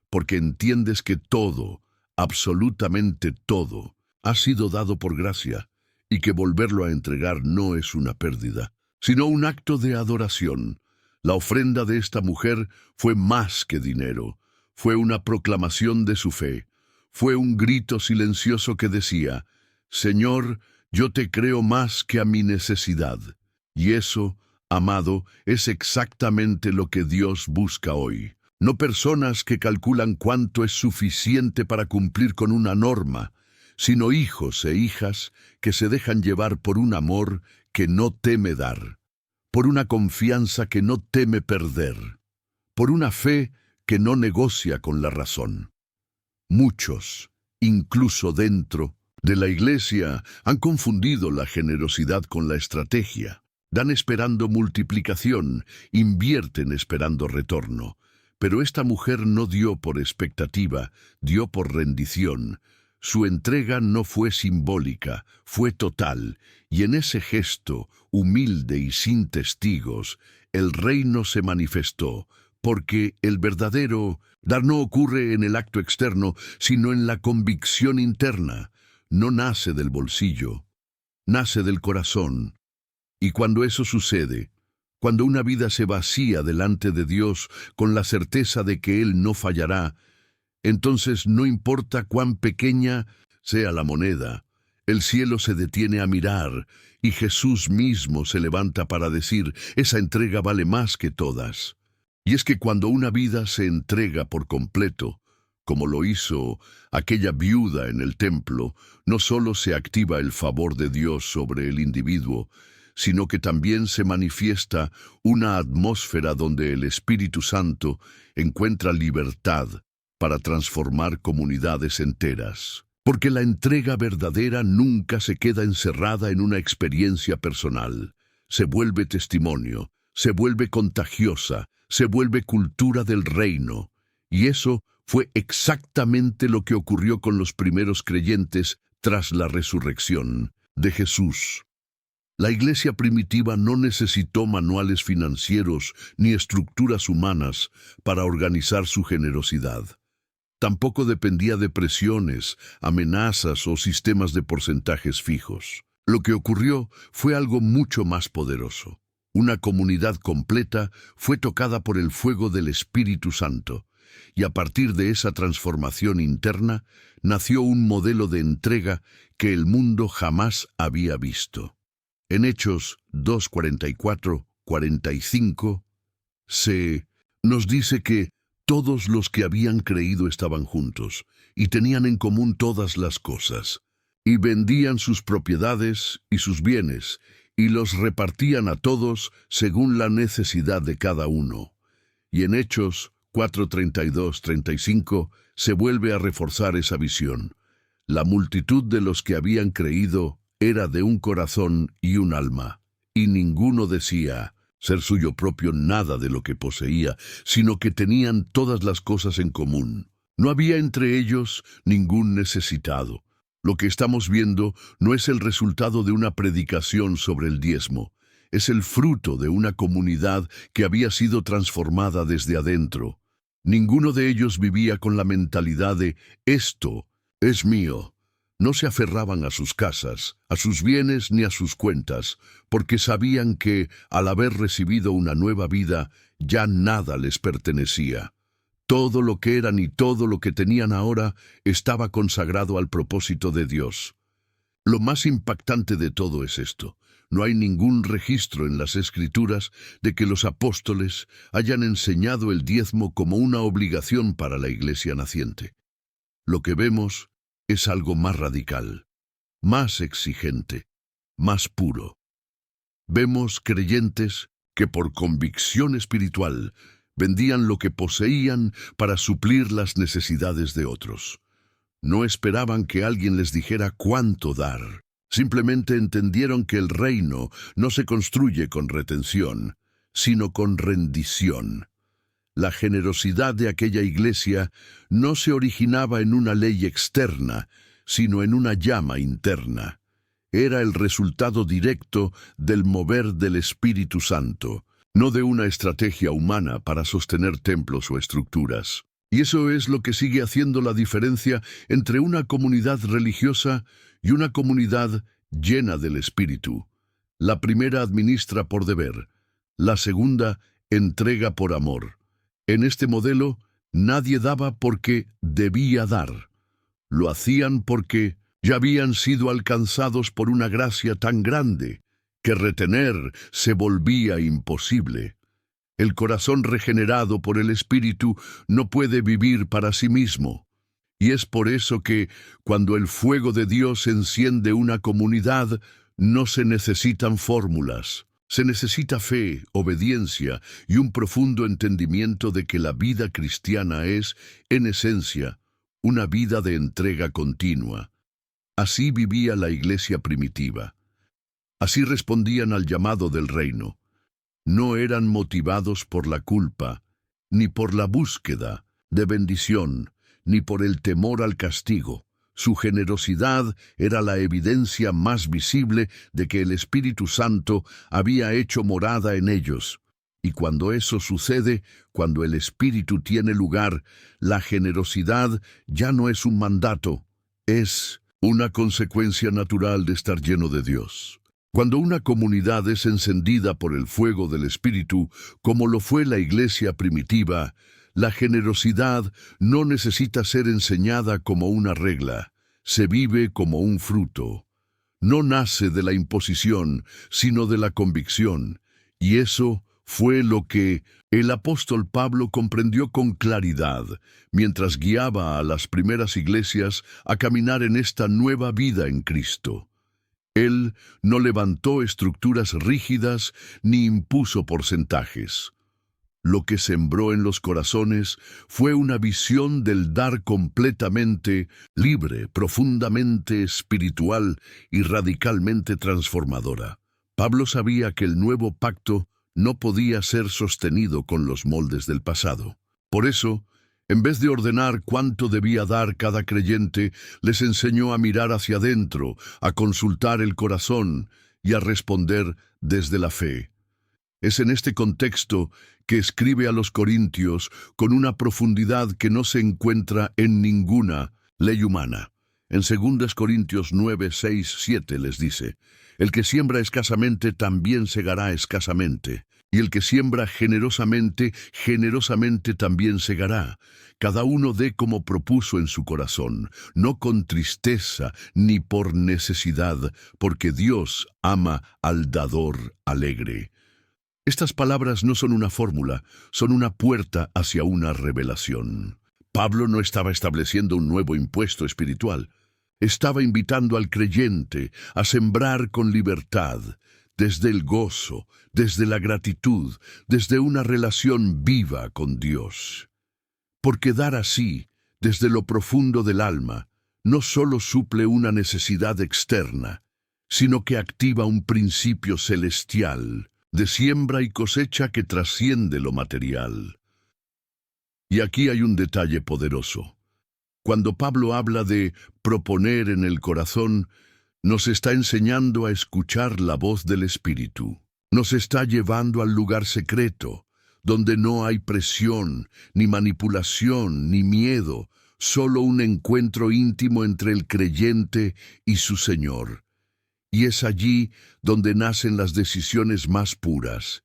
porque entiendes que todo, absolutamente todo, ha sido dado por gracia, y que volverlo a entregar no es una pérdida, sino un acto de adoración. La ofrenda de esta mujer fue más que dinero, fue una proclamación de su fe, fue un grito silencioso que decía: Señor, yo te creo más que a mi necesidad. Y eso, amado, es exactamente lo que Dios busca hoy. No personas que calculan cuánto es suficiente para cumplir con una norma, sino hijos e hijas que se dejan llevar por un amor que no teme dar, por una confianza que no teme perder, por una fe que no negocia con la razón. Muchos, incluso dentro de la iglesia, han confundido la generosidad con la estrategia. Dan esperando multiplicación, invierten esperando retorno. Pero esta mujer no dio por expectativa, dio por rendición. Su entrega no fue simbólica, fue total, y en ese gesto, humilde y sin testigos, el reino se manifestó, porque el verdadero dar no ocurre en el acto externo, sino en la convicción interna. No nace del bolsillo, nace del corazón. Y cuando eso sucede, cuando una vida se vacía delante de Dios con la certeza de que Él no fallará, entonces no importa cuán pequeña sea la moneda, el cielo se detiene a mirar y Jesús mismo se levanta para decir, esa entrega vale más que todas. Y es que cuando una vida se entrega por completo, como lo hizo aquella viuda en el templo, no solo se activa el favor de Dios sobre el individuo, sino que también se manifiesta una atmósfera donde el Espíritu Santo encuentra libertad para transformar comunidades enteras. Porque la entrega verdadera nunca se queda encerrada en una experiencia personal. Se vuelve testimonio, se vuelve contagiosa, se vuelve cultura del reino. Y eso fue exactamente lo que ocurrió con los primeros creyentes tras la resurrección de Jesús. La iglesia primitiva no necesitó manuales financieros ni estructuras humanas para organizar su generosidad. Tampoco dependía de presiones, amenazas o sistemas de porcentajes fijos. Lo que ocurrió fue algo mucho más poderoso. Una comunidad completa fue tocada por el fuego del Espíritu Santo, y a partir de esa transformación interna nació un modelo de entrega que el mundo jamás había visto. En Hechos 2:44-45 se nos dice que todos los que habían creído estaban juntos y tenían en común todas las cosas, y vendían sus propiedades y sus bienes, y los repartían a todos según la necesidad de cada uno. Y en Hechos 4:32-35 se vuelve a reforzar esa visión. La multitud de los que habían creído era de un corazón y un alma, y ninguno decía ser suyo propio nada de lo que poseía, sino que tenían todas las cosas en común. No había entre ellos ningún necesitado. Lo que estamos viendo no es el resultado de una predicación sobre el diezmo, es el fruto de una comunidad que había sido transformada desde adentro. Ninguno de ellos vivía con la mentalidad de «esto es mío». No se aferraban a sus casas, a sus bienes ni a sus cuentas, porque sabían que, al haber recibido una nueva vida, ya nada les pertenecía. Todo lo que eran y todo lo que tenían ahora estaba consagrado al propósito de Dios. Lo más impactante de todo es esto. No hay ningún registro en las Escrituras de que los apóstoles hayan enseñado el diezmo como una obligación para la iglesia naciente. Lo que vemos es algo más radical, más exigente, más puro. Vemos creyentes que por convicción espiritual vendían lo que poseían para suplir las necesidades de otros. No esperaban que alguien les dijera cuánto dar. Simplemente entendieron que el reino no se construye con retención, sino con rendición. La generosidad de aquella iglesia no se originaba en una ley externa, sino en una llama interna. Era el resultado directo del mover del Espíritu Santo, no de una estrategia humana para sostener templos o estructuras. Y eso es lo que sigue haciendo la diferencia entre una comunidad religiosa y una comunidad llena del Espíritu. La primera administra por deber, la segunda entrega por amor. En este modelo, nadie daba porque debía dar. Lo hacían porque Ya habían sido alcanzados por una gracia tan grande que retener se volvía imposible. El corazón regenerado por el Espíritu no puede vivir para sí mismo. Y es por eso que, cuando el fuego de Dios enciende una comunidad, no se necesitan fórmulas. Se necesita fe, obediencia y un profundo entendimiento de que la vida cristiana es, en esencia, una vida de entrega continua. Así vivía la iglesia primitiva. Así respondían al llamado del reino. No eran motivados por la culpa, ni por la búsqueda de bendición, ni por el temor al castigo. Su generosidad era la evidencia más visible de que el Espíritu Santo había hecho morada en ellos. Y cuando eso sucede, cuando el Espíritu tiene lugar, la generosidad ya no es un mandato, es una consecuencia natural de estar lleno de Dios. Cuando una comunidad es encendida por el fuego del Espíritu, como lo fue la iglesia primitiva, la generosidad no necesita ser enseñada como una regla, se vive como un fruto. No nace de la imposición, sino de la convicción, y eso fue lo que el apóstol Pablo comprendió con claridad, mientras guiaba a las primeras iglesias a caminar en esta nueva vida en Cristo. Él no levantó estructuras rígidas ni impuso porcentajes. Lo que sembró en los corazones fue una visión del dar completamente libre, profundamente espiritual y radicalmente transformadora. Pablo sabía que el nuevo pacto no podía ser sostenido con los moldes del pasado. Por eso, en vez de ordenar cuánto debía dar cada creyente, les enseñó a mirar hacia adentro, a consultar el corazón y a responder desde la fe. Es en este contexto que escribe a los Corintios con una profundidad que no se encuentra en ninguna ley humana. En 2 Corintios 9, 6, 7 les dice: el que siembra escasamente también segará escasamente, y el que siembra generosamente, generosamente también segará. Cada uno dé como propuso en su corazón, no con tristeza ni por necesidad, porque Dios ama al dador alegre. Estas palabras no son una fórmula, son una puerta hacia una revelación. Pablo no estaba estableciendo un nuevo impuesto espiritual. Estaba invitando al creyente a sembrar con libertad, desde el gozo, desde la gratitud, desde una relación viva con Dios. Porque dar así, desde lo profundo del alma, no solo suple una necesidad externa, sino que activa un principio celestial de siembra y cosecha que trasciende lo material. Y aquí hay un detalle poderoso. Cuando Pablo habla de proponer en el corazón, nos está enseñando a escuchar la voz del Espíritu. Nos está llevando al lugar secreto, donde no hay presión, ni manipulación, ni miedo, solo un encuentro íntimo entre el creyente y su Señor. Y es allí donde nacen las decisiones más puras.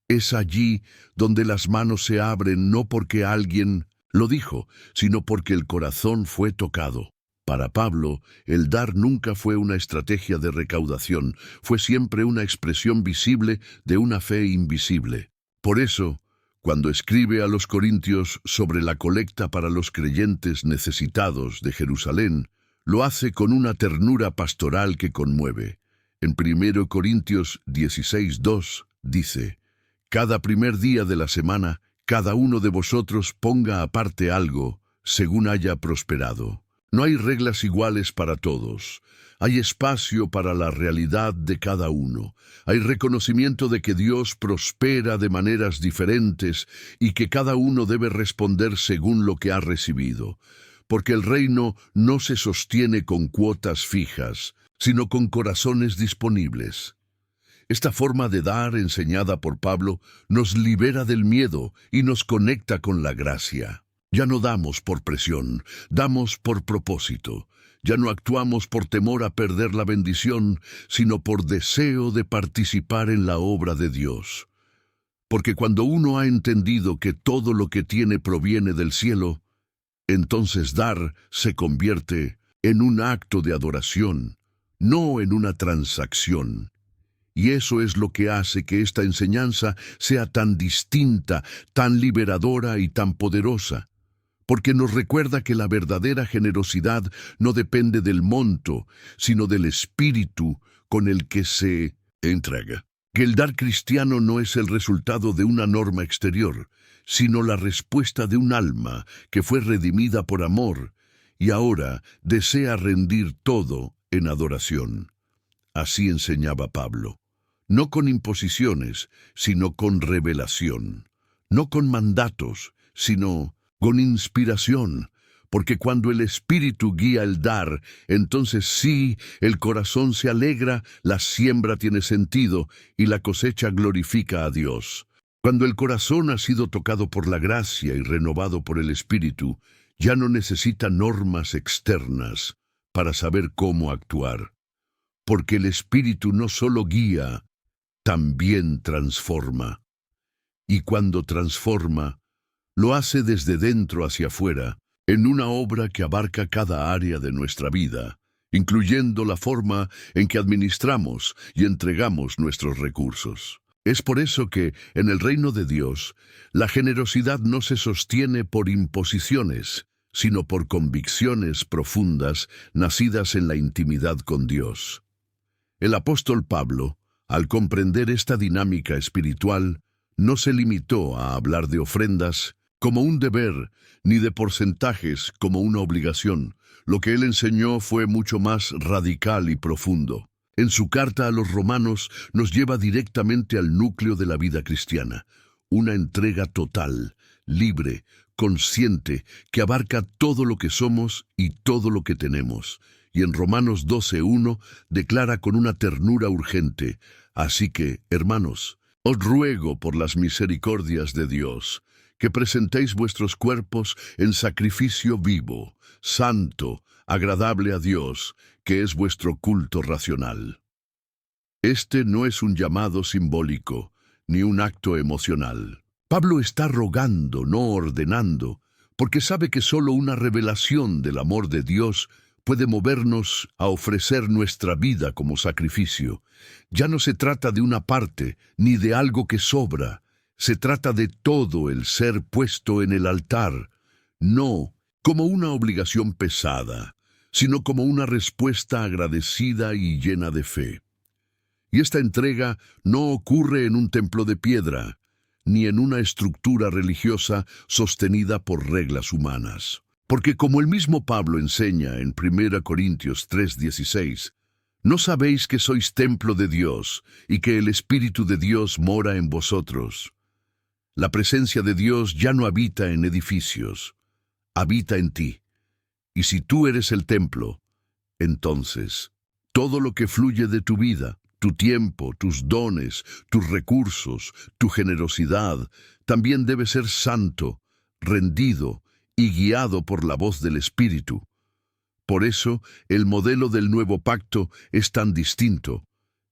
Es allí donde las manos se abren no porque alguien lo dijo, sino porque el corazón fue tocado. Para Pablo, el dar nunca fue una estrategia de recaudación, fue siempre una expresión visible de una fe invisible. Por eso, cuando escribe a los Corintios sobre la colecta para los creyentes necesitados de Jerusalén, lo hace con una ternura pastoral que conmueve. En 1 Corintios 16:2 dice: cada primer día de la semana, cada uno de vosotros ponga aparte algo, según haya prosperado. No hay reglas iguales para todos. Hay espacio para la realidad de cada uno. Hay reconocimiento de que Dios prospera de maneras diferentes y que cada uno debe responder según lo que ha recibido. Porque el reino no se sostiene con cuotas fijas, sino con corazones disponibles. Esta forma de dar, enseñada por Pablo, nos libera del miedo y nos conecta con la gracia. Ya no damos por presión, damos por propósito. Ya no actuamos por temor a perder la bendición, sino por deseo de participar en la obra de Dios. Porque cuando uno ha entendido que todo lo que tiene proviene del cielo, entonces dar se convierte en un acto de adoración, no en una transacción. Y eso es lo que hace que esta enseñanza sea tan distinta, tan liberadora y tan poderosa, porque nos recuerda que la verdadera generosidad no depende del monto, sino del espíritu con el que se entrega. Que el dar cristiano no es el resultado de una norma exterior, sino la respuesta de un alma que fue redimida por amor y ahora desea rendir todo en adoración. Así enseñaba Pablo. No con imposiciones, sino con revelación. No con mandatos, sino con inspiración. Porque cuando el Espíritu guía el dar, entonces sí, el corazón se alegra, la siembra tiene sentido y la cosecha glorifica a Dios. Cuando el corazón ha sido tocado por la gracia y renovado por el Espíritu, ya no necesita normas externas para saber cómo actuar. Porque el Espíritu no solo guía, también transforma. Y cuando transforma, lo hace desde dentro hacia afuera, en una obra que abarca cada área de nuestra vida, incluyendo la forma en que administramos y entregamos nuestros recursos. Es por eso que, en el reino de Dios, la generosidad no se sostiene por imposiciones, sino por convicciones profundas nacidas en la intimidad con Dios. El apóstol Pablo, al comprender esta dinámica espiritual, no se limitó a hablar de ofrendas como un deber, ni de porcentajes como una obligación. Lo que él enseñó fue mucho más radical y profundo. En su carta a los romanos nos lleva directamente al núcleo de la vida cristiana, una entrega total, libre, consciente, que abarca todo lo que somos y todo lo que tenemos. Y en Romanos 12:1 declara con una ternura urgente: así que, hermanos, os ruego por las misericordias de Dios, que presentéis vuestros cuerpos en sacrificio vivo, santo, agradable a Dios, que es vuestro culto racional. Este no es un llamado simbólico, ni un acto emocional. Pablo está rogando, no ordenando, porque sabe que solo una revelación del amor de Dios puede movernos a ofrecer nuestra vida como sacrificio. Ya no se trata de una parte, ni de algo que sobra. Se trata de todo el ser puesto en el altar, no como una obligación pesada, sino como una respuesta agradecida y llena de fe. Y esta entrega no ocurre en un templo de piedra, ni en una estructura religiosa sostenida por reglas humanas. Porque como el mismo Pablo enseña en 1 Corintios 3:16, ¿no sabéis que sois templo de Dios y que el Espíritu de Dios mora en vosotros? La presencia de Dios ya no habita en edificios, habita en ti. Y si tú eres el templo, entonces todo lo que fluye de tu vida, tu tiempo, tus dones, tus recursos, tu generosidad, también debe ser santo, rendido y guiado por la voz del Espíritu. Por eso, el modelo del nuevo pacto es tan distinto.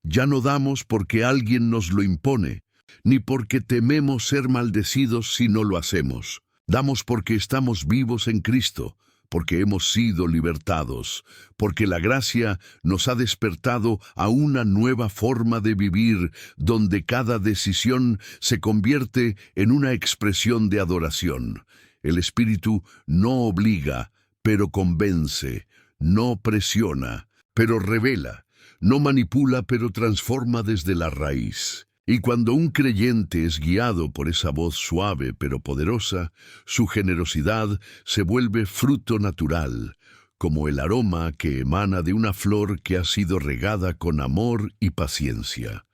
Ya no damos porque alguien nos lo impone, ni porque tememos ser maldecidos si no lo hacemos. Damos porque estamos vivos en Cristo, porque hemos sido libertados, porque la gracia nos ha despertado a una nueva forma de vivir, donde cada decisión se convierte en una expresión de adoración. El Espíritu no obliga, pero convence, no presiona, pero revela, no manipula, pero transforma desde la raíz. Y cuando un creyente es guiado por esa voz suave pero poderosa, su generosidad se vuelve fruto natural, como el aroma que emana de una flor que ha sido regada con amor y paciencia.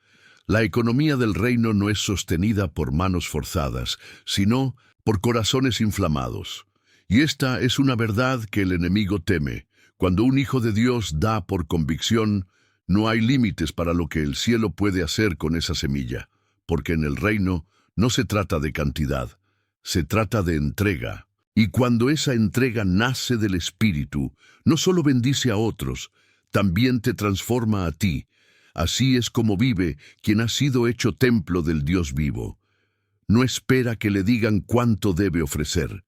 La economía del reino no es sostenida por manos forzadas, sino por corazones inflamados. Y esta es una verdad que el enemigo teme. Cuando un hijo de Dios da por convicción, no hay límites para lo que el cielo puede hacer con esa semilla, porque en el reino no se trata de cantidad, se trata de entrega. Y cuando esa entrega nace del Espíritu, no solo bendice a otros, también te transforma a ti. Así es como vive quien ha sido hecho templo del Dios vivo. No espera que le digan cuánto debe ofrecer.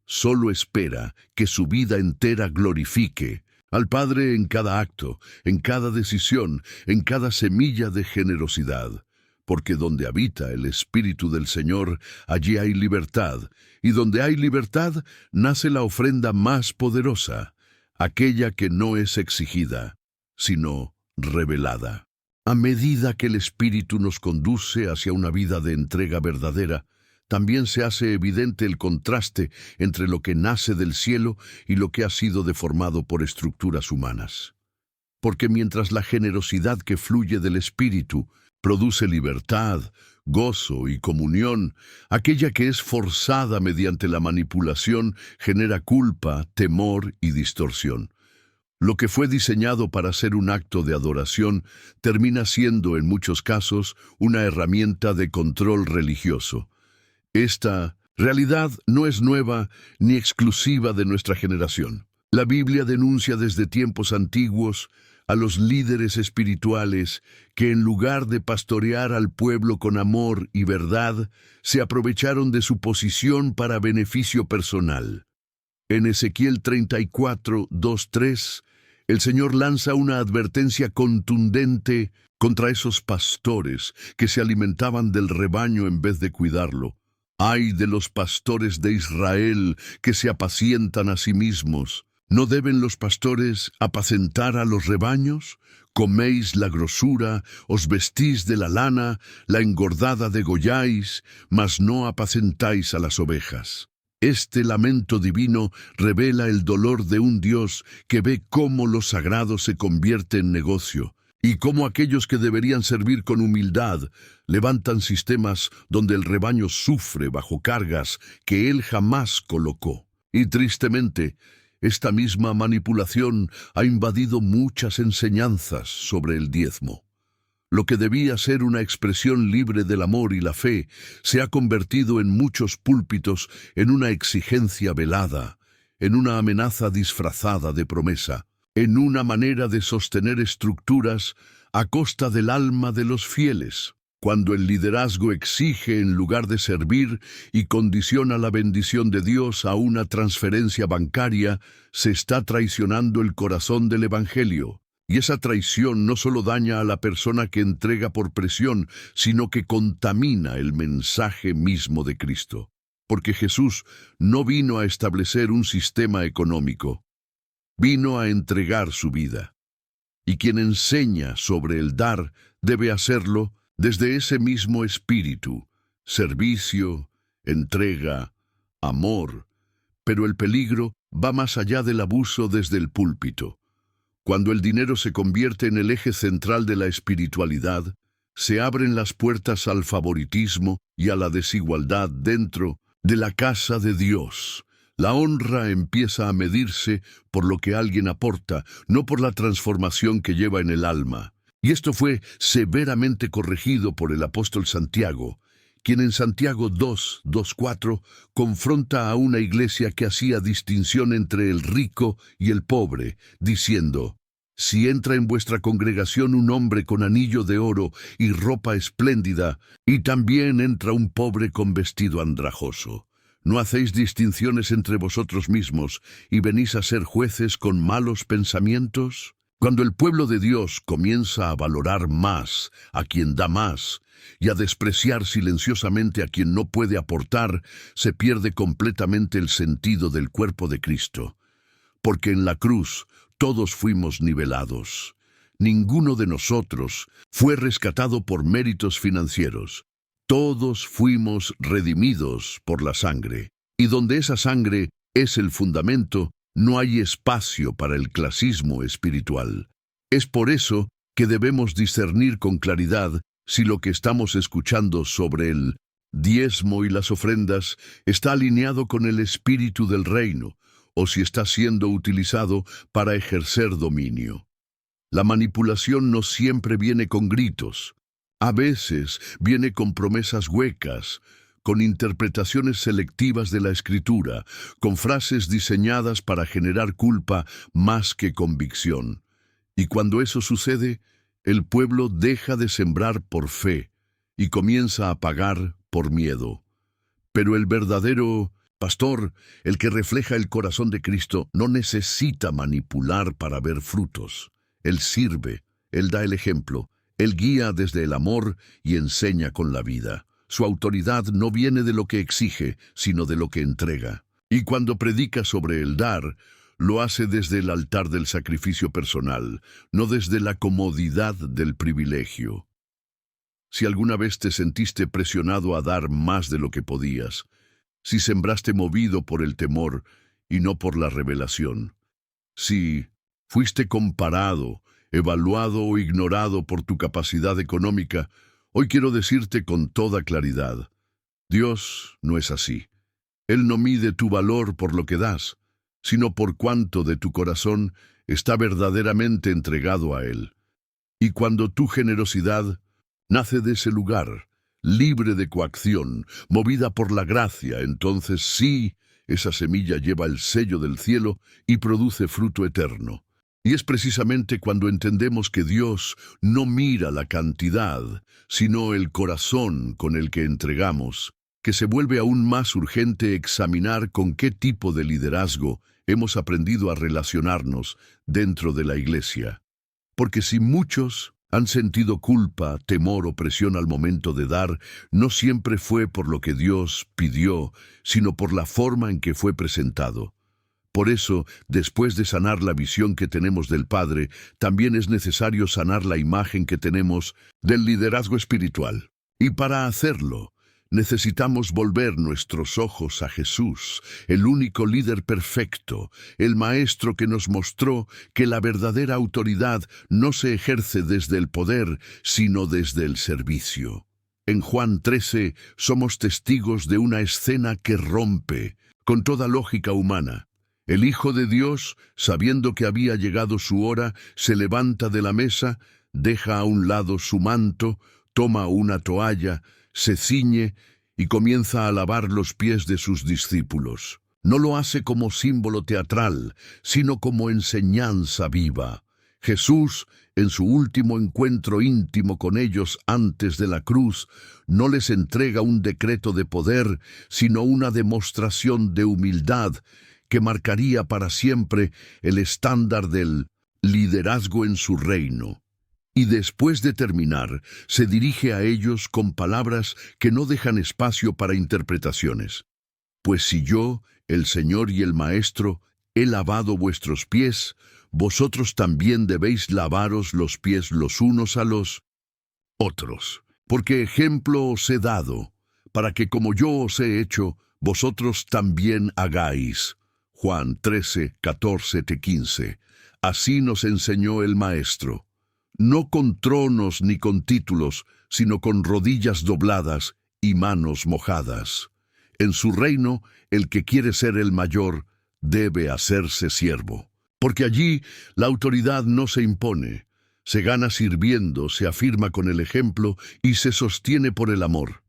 Solo espera que su vida entera glorifique, al Padre en cada acto, en cada decisión, en cada semilla de generosidad. Porque donde habita el Espíritu del Señor, allí hay libertad, y donde hay libertad, nace la ofrenda más poderosa, aquella que no es exigida, sino revelada. A medida que el Espíritu nos conduce hacia una vida de entrega verdadera, también se hace evidente el contraste entre lo que nace del cielo y lo que ha sido deformado por estructuras humanas. Porque mientras la generosidad que fluye del Espíritu produce libertad, gozo y comunión, aquella que es forzada mediante la manipulación genera culpa, temor y distorsión. Lo que fue diseñado para ser un acto de adoración termina siendo, en muchos casos, una herramienta de control religioso. Esta realidad no es nueva ni exclusiva de nuestra generación. La Biblia denuncia desde tiempos antiguos a los líderes espirituales que en lugar de pastorear al pueblo con amor y verdad, se aprovecharon de su posición para beneficio personal. En Ezequiel 34, 2-3, el Señor lanza una advertencia contundente contra esos pastores que se alimentaban del rebaño en vez de cuidarlo. ¡Ay de los pastores de Israel que se apacientan a sí mismos! ¿No deben los pastores apacentar a los rebaños? Coméis la grosura, os vestís de la lana, la engordada degolláis, mas no apacentáis a las ovejas. Este lamento divino revela el dolor de un Dios que ve cómo lo sagrado se convierte en negocio, y cómo aquellos que deberían servir con humildad levantan sistemas donde el rebaño sufre bajo cargas que él jamás colocó. Y tristemente, esta misma manipulación ha invadido muchas enseñanzas sobre el diezmo. Lo que debía ser una expresión libre del amor y la fe se ha convertido en muchos púlpitos en una exigencia velada, en una amenaza disfrazada de promesa, en una manera de sostener estructuras a costa del alma de los fieles. Cuando el liderazgo exige en lugar de servir y condiciona la bendición de Dios a una transferencia bancaria, se está traicionando el corazón del Evangelio. Y esa traición no solo daña a la persona que entrega por presión, sino que contamina el mensaje mismo de Cristo. Porque Jesús no vino a establecer un sistema económico, vino a entregar su vida. Y quien enseña sobre el dar debe hacerlo desde ese mismo espíritu, servicio, entrega, amor. Pero el peligro va más allá del abuso desde el púlpito. Cuando el dinero se convierte en el eje central de la espiritualidad, se abren las puertas al favoritismo y a la desigualdad dentro de la casa de Dios. La honra empieza a medirse por lo que alguien aporta, no por la transformación que lleva en el alma. Y esto fue severamente corregido por el apóstol Santiago, quien en Santiago 2, 2-4 confronta a una iglesia que hacía distinción entre el rico y el pobre, diciendo: si entra en vuestra congregación un hombre con anillo de oro y ropa espléndida, y también entra un pobre con vestido andrajoso, ¿no hacéis distinciones entre vosotros mismos y venís a ser jueces con malos pensamientos? Cuando el pueblo de Dios comienza a valorar más a quien da más y a despreciar silenciosamente a quien no puede aportar, se pierde completamente el sentido del cuerpo de Cristo. Porque en la cruz todos fuimos nivelados. Ninguno de nosotros fue rescatado por méritos financieros. Todos fuimos redimidos por la sangre. Y donde esa sangre es el fundamento, no hay espacio para el clasismo espiritual. Es por eso que debemos discernir con claridad si lo que estamos escuchando sobre el diezmo y las ofrendas está alineado con el espíritu del reino, o si está siendo utilizado para ejercer dominio. La manipulación no siempre viene con gritos. A veces viene con promesas huecas, con interpretaciones selectivas de la Escritura, con frases diseñadas para generar culpa más que convicción. Y cuando eso sucede, el pueblo deja de sembrar por fe y comienza a pagar por miedo. Pero el verdadero Pastor, el que refleja el corazón de Cristo no necesita manipular para ver frutos. Él sirve, Él da el ejemplo, Él guía desde el amor y enseña con la vida. Su autoridad no viene de lo que exige, sino de lo que entrega. Y cuando predica sobre el dar, lo hace desde el altar del sacrificio personal, no desde la comodidad del privilegio. Si alguna vez te sentiste presionado a dar más de lo que podías, si sembraste movido por el temor y no por la revelación, si fuiste comparado, evaluado o ignorado por tu capacidad económica, hoy quiero decirte con toda claridad, Dios no es así. Él no mide tu valor por lo que das, sino por cuánto de tu corazón está verdaderamente entregado a Él. Y cuando tu generosidad nace de ese lugar, libre de coacción, movida por la gracia, entonces sí, esa semilla lleva el sello del cielo y produce fruto eterno. Y es precisamente cuando entendemos que Dios no mira la cantidad, sino el corazón con el que entregamos, que se vuelve aún más urgente examinar con qué tipo de liderazgo hemos aprendido a relacionarnos dentro de la iglesia. Porque si muchos han sentido culpa, temor o presión al momento de dar, no siempre fue por lo que Dios pidió, sino por la forma en que fue presentado. Por eso, después de sanar la visión que tenemos del Padre, también es necesario sanar la imagen que tenemos del liderazgo espiritual. Y para hacerlo, necesitamos volver nuestros ojos a Jesús, el único líder perfecto, el Maestro que nos mostró que la verdadera autoridad no se ejerce desde el poder, sino desde el servicio. En Juan 13 somos testigos de una escena que rompe con toda lógica humana. El Hijo de Dios, sabiendo que había llegado su hora, se levanta de la mesa, deja a un lado su manto, toma una toalla, se ciñe y comienza a lavar los pies de sus discípulos. No lo hace como símbolo teatral, sino como enseñanza viva. Jesús, en su último encuentro íntimo con ellos antes de la cruz, no les entrega un decreto de poder, sino una demostración de humildad que marcaría para siempre el estándar del liderazgo en su reino. Y después de terminar, se dirige a ellos con palabras que no dejan espacio para interpretaciones. Pues si yo, el Señor y el Maestro, he lavado vuestros pies, vosotros también debéis lavaros los pies los unos a los otros. Porque ejemplo os he dado, para que como yo os he hecho, vosotros también hagáis. Juan 13, 14-15. Así nos enseñó el Maestro. No con tronos ni con títulos, sino con rodillas dobladas y manos mojadas. En su reino, el que quiere ser el mayor debe hacerse siervo. Porque allí la autoridad no se impone, se gana sirviendo, se afirma con el ejemplo y se sostiene por el amor.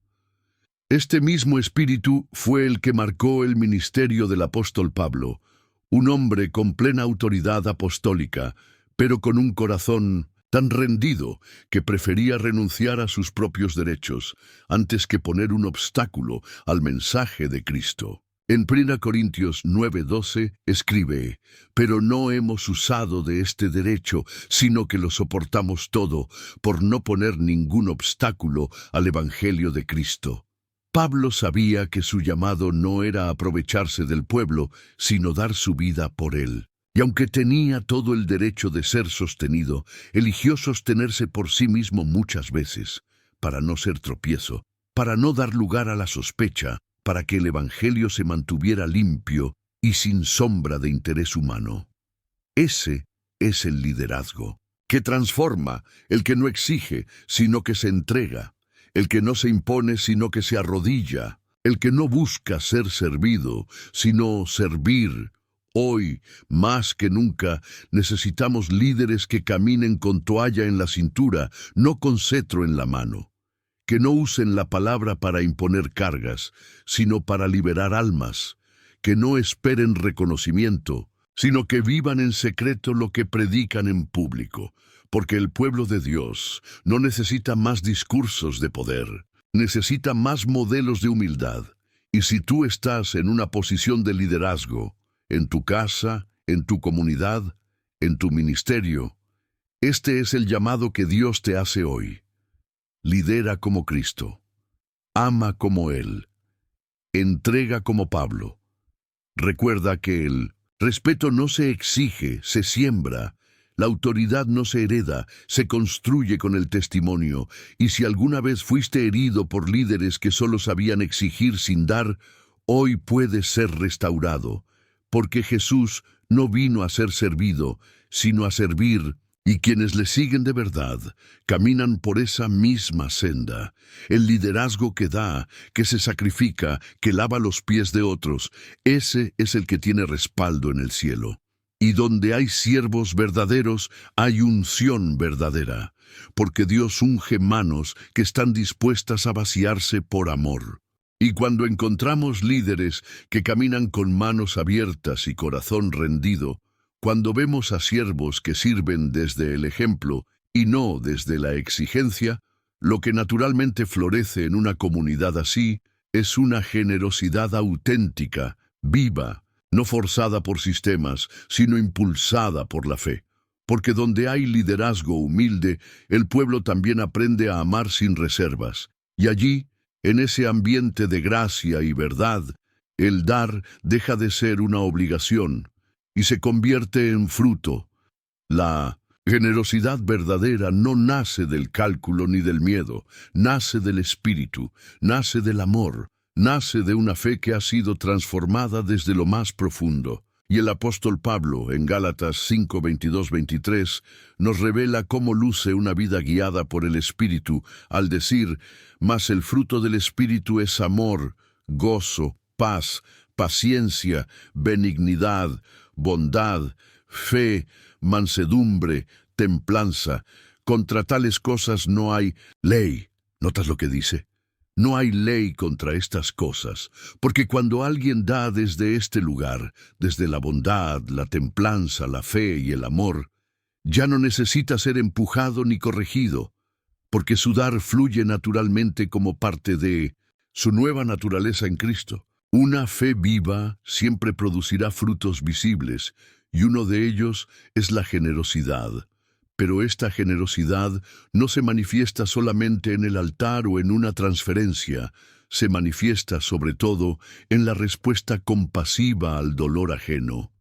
Este mismo espíritu fue el que marcó el ministerio del apóstol Pablo, un hombre con plena autoridad apostólica, pero con un corazón tan rendido que prefería renunciar a sus propios derechos antes que poner un obstáculo al mensaje de Cristo. En 1 Corintios 9:12 escribe: «Pero no hemos usado de este derecho, sino que lo soportamos todo, por no poner ningún obstáculo al Evangelio de Cristo». Pablo sabía que su llamado no era aprovecharse del pueblo, sino dar su vida por él. Y aunque tenía todo el derecho de ser sostenido, eligió sostenerse por sí mismo muchas veces, para no ser tropiezo, para no dar lugar a la sospecha, para que el Evangelio se mantuviera limpio y sin sombra de interés humano. Ese es el liderazgo, que transforma, el que no exige, sino que se entrega, el que no se impone, sino que se arrodilla, el que no busca ser servido, sino servir. Hoy, más que nunca, necesitamos líderes que caminen con toalla en la cintura, no con cetro en la mano. Que no usen la palabra para imponer cargas, sino para liberar almas. Que no esperen reconocimiento, sino que vivan en secreto lo que predican en público. Porque el pueblo de Dios no necesita más discursos de poder, necesita más modelos de humildad. Y si tú estás en una posición de liderazgo, en tu casa, en tu comunidad, en tu ministerio, este es el llamado que Dios te hace hoy. Lidera como Cristo, ama como Él, entrega como Pablo. Recuerda que el respeto no se exige, se siembra. La autoridad no se hereda, se construye con el testimonio. Y si alguna vez fuiste herido por líderes que solo sabían exigir sin dar, hoy puedes ser restaurado, porque Jesús no vino a ser servido, sino a servir, y quienes le siguen de verdad caminan por esa misma senda. El liderazgo que da, que se sacrifica, que lava los pies de otros, ese es el que tiene respaldo en el cielo. Y donde hay siervos verdaderos, hay unción verdadera, porque Dios unge manos que están dispuestas a vaciarse por amor. Y cuando encontramos líderes que caminan con manos abiertas y corazón rendido, cuando vemos a siervos que sirven desde el ejemplo y no desde la exigencia, lo que naturalmente florece en una comunidad así es una generosidad auténtica, viva, no forzada por sistemas, sino impulsada por la fe. Porque donde hay liderazgo humilde, el pueblo también aprende a amar sin reservas. Y allí, en ese ambiente de gracia y verdad, el dar deja de ser una obligación y se convierte en fruto. La generosidad verdadera no nace del cálculo ni del miedo, nace del espíritu, nace del amor, nace de una fe que ha sido transformada desde lo más profundo. Y el apóstol Pablo, en Gálatas 5, 22, 23, nos revela cómo luce una vida guiada por el Espíritu, al decir: «Mas el fruto del Espíritu es amor, gozo, paz, paciencia, benignidad, bondad, fe, mansedumbre, templanza. Contra tales cosas no hay ley». ¿Notas lo que dice? No hay ley contra estas cosas, porque cuando alguien da desde este lugar, desde la bondad, la templanza, la fe y el amor, ya no necesita ser empujado ni corregido, porque su dar fluye naturalmente como parte de su nueva naturaleza en Cristo. Una fe viva siempre producirá frutos visibles, y uno de ellos es la generosidad. Pero esta generosidad no se manifiesta solamente en el altar o en una transferencia, se manifiesta sobre todo en la respuesta compasiva al dolor ajeno.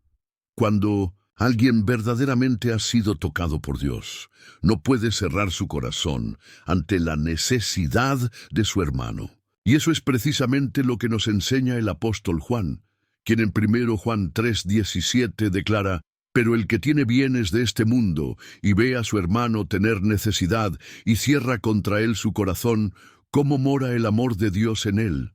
Cuando alguien verdaderamente ha sido tocado por Dios, no puede cerrar su corazón ante la necesidad de su hermano. Y eso es precisamente lo que nos enseña el apóstol Juan, quien en 1 Juan 3:17 declara: «Pero el que tiene bienes de este mundo y ve a su hermano tener necesidad y cierra contra él su corazón, ¿cómo mora el amor de Dios en él?».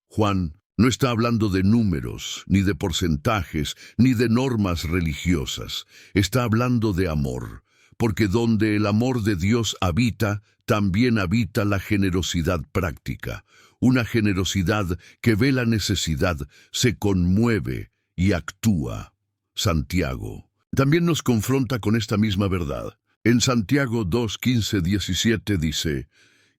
Juan no está hablando de números, ni de porcentajes, ni de normas religiosas. Está hablando de amor, porque donde el amor de Dios habita, también habita la generosidad práctica. Una generosidad que ve la necesidad, se conmueve y actúa. Santiago también nos confronta con esta misma verdad. En Santiago 2, 15, 17 dice: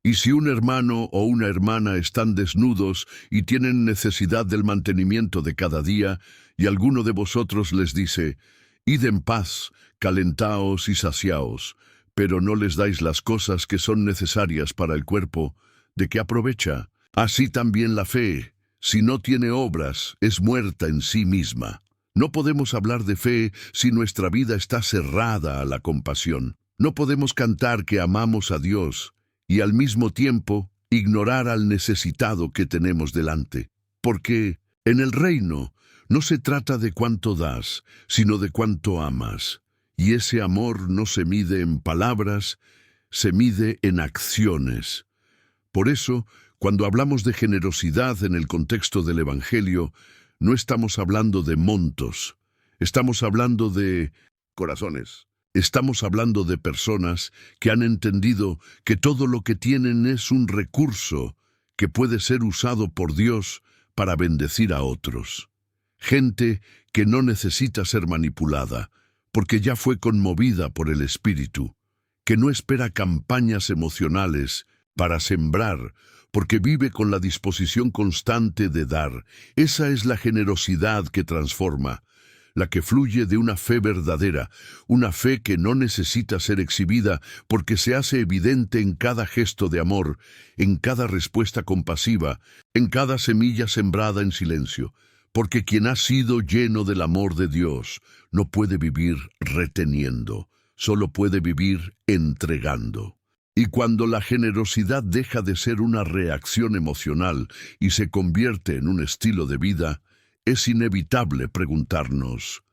«Y si un hermano o una hermana están desnudos y tienen necesidad del mantenimiento de cada día, y alguno de vosotros les dice: id en paz, calentaos y saciaos, pero no les dais las cosas que son necesarias para el cuerpo, ¿de qué aprovecha? Así también la fe, si no tiene obras, es muerta en sí misma». No podemos hablar de fe si nuestra vida está cerrada a la compasión. No podemos cantar que amamos a Dios y al mismo tiempo ignorar al necesitado que tenemos delante. Porque en el reino no se trata de cuánto das, sino de cuánto amas. Y ese amor no se mide en palabras, se mide en acciones. Por eso, cuando hablamos de generosidad en el contexto del Evangelio, no estamos hablando de montos, estamos hablando de corazones. Estamos hablando de personas que han entendido que todo lo que tienen es un recurso que puede ser usado por Dios para bendecir a otros. Gente que no necesita ser manipulada, porque ya fue conmovida por el Espíritu, que no espera campañas emocionales para sembrar, porque vive con la disposición constante de dar. Esa es la generosidad que transforma, la que fluye de una fe verdadera, una fe que no necesita ser exhibida porque se hace evidente en cada gesto de amor, en cada respuesta compasiva, en cada semilla sembrada en silencio, porque quien ha sido lleno del amor de Dios no puede vivir reteniendo, solo puede vivir entregando. Y cuando la generosidad deja de ser una reacción emocional y se convierte en un estilo de vida, es inevitable preguntarnos,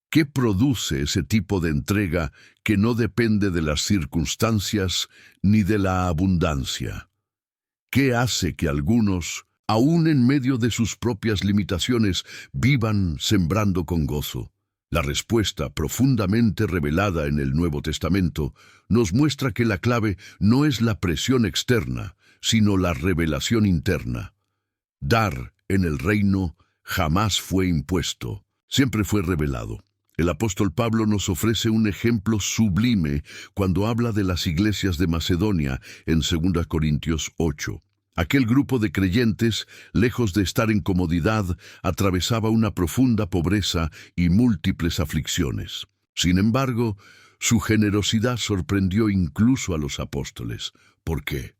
¿qué produce ese tipo de entrega que no depende de las circunstancias ni de la abundancia? ¿Qué hace que algunos, aún en medio de sus propias limitaciones, vivan sembrando con gozo? La respuesta, profundamente revelada en el Nuevo Testamento, nos muestra que la clave no es la presión externa, sino la revelación interna. Dar en el reino jamás fue impuesto, siempre fue revelado. El apóstol Pablo nos ofrece un ejemplo sublime cuando habla de las iglesias de Macedonia en 2 Corintios 8. Aquel grupo de creyentes, lejos de estar en comodidad, atravesaba una profunda pobreza y múltiples aflicciones. Sin embargo, su generosidad sorprendió incluso a los apóstoles. ¿Por qué?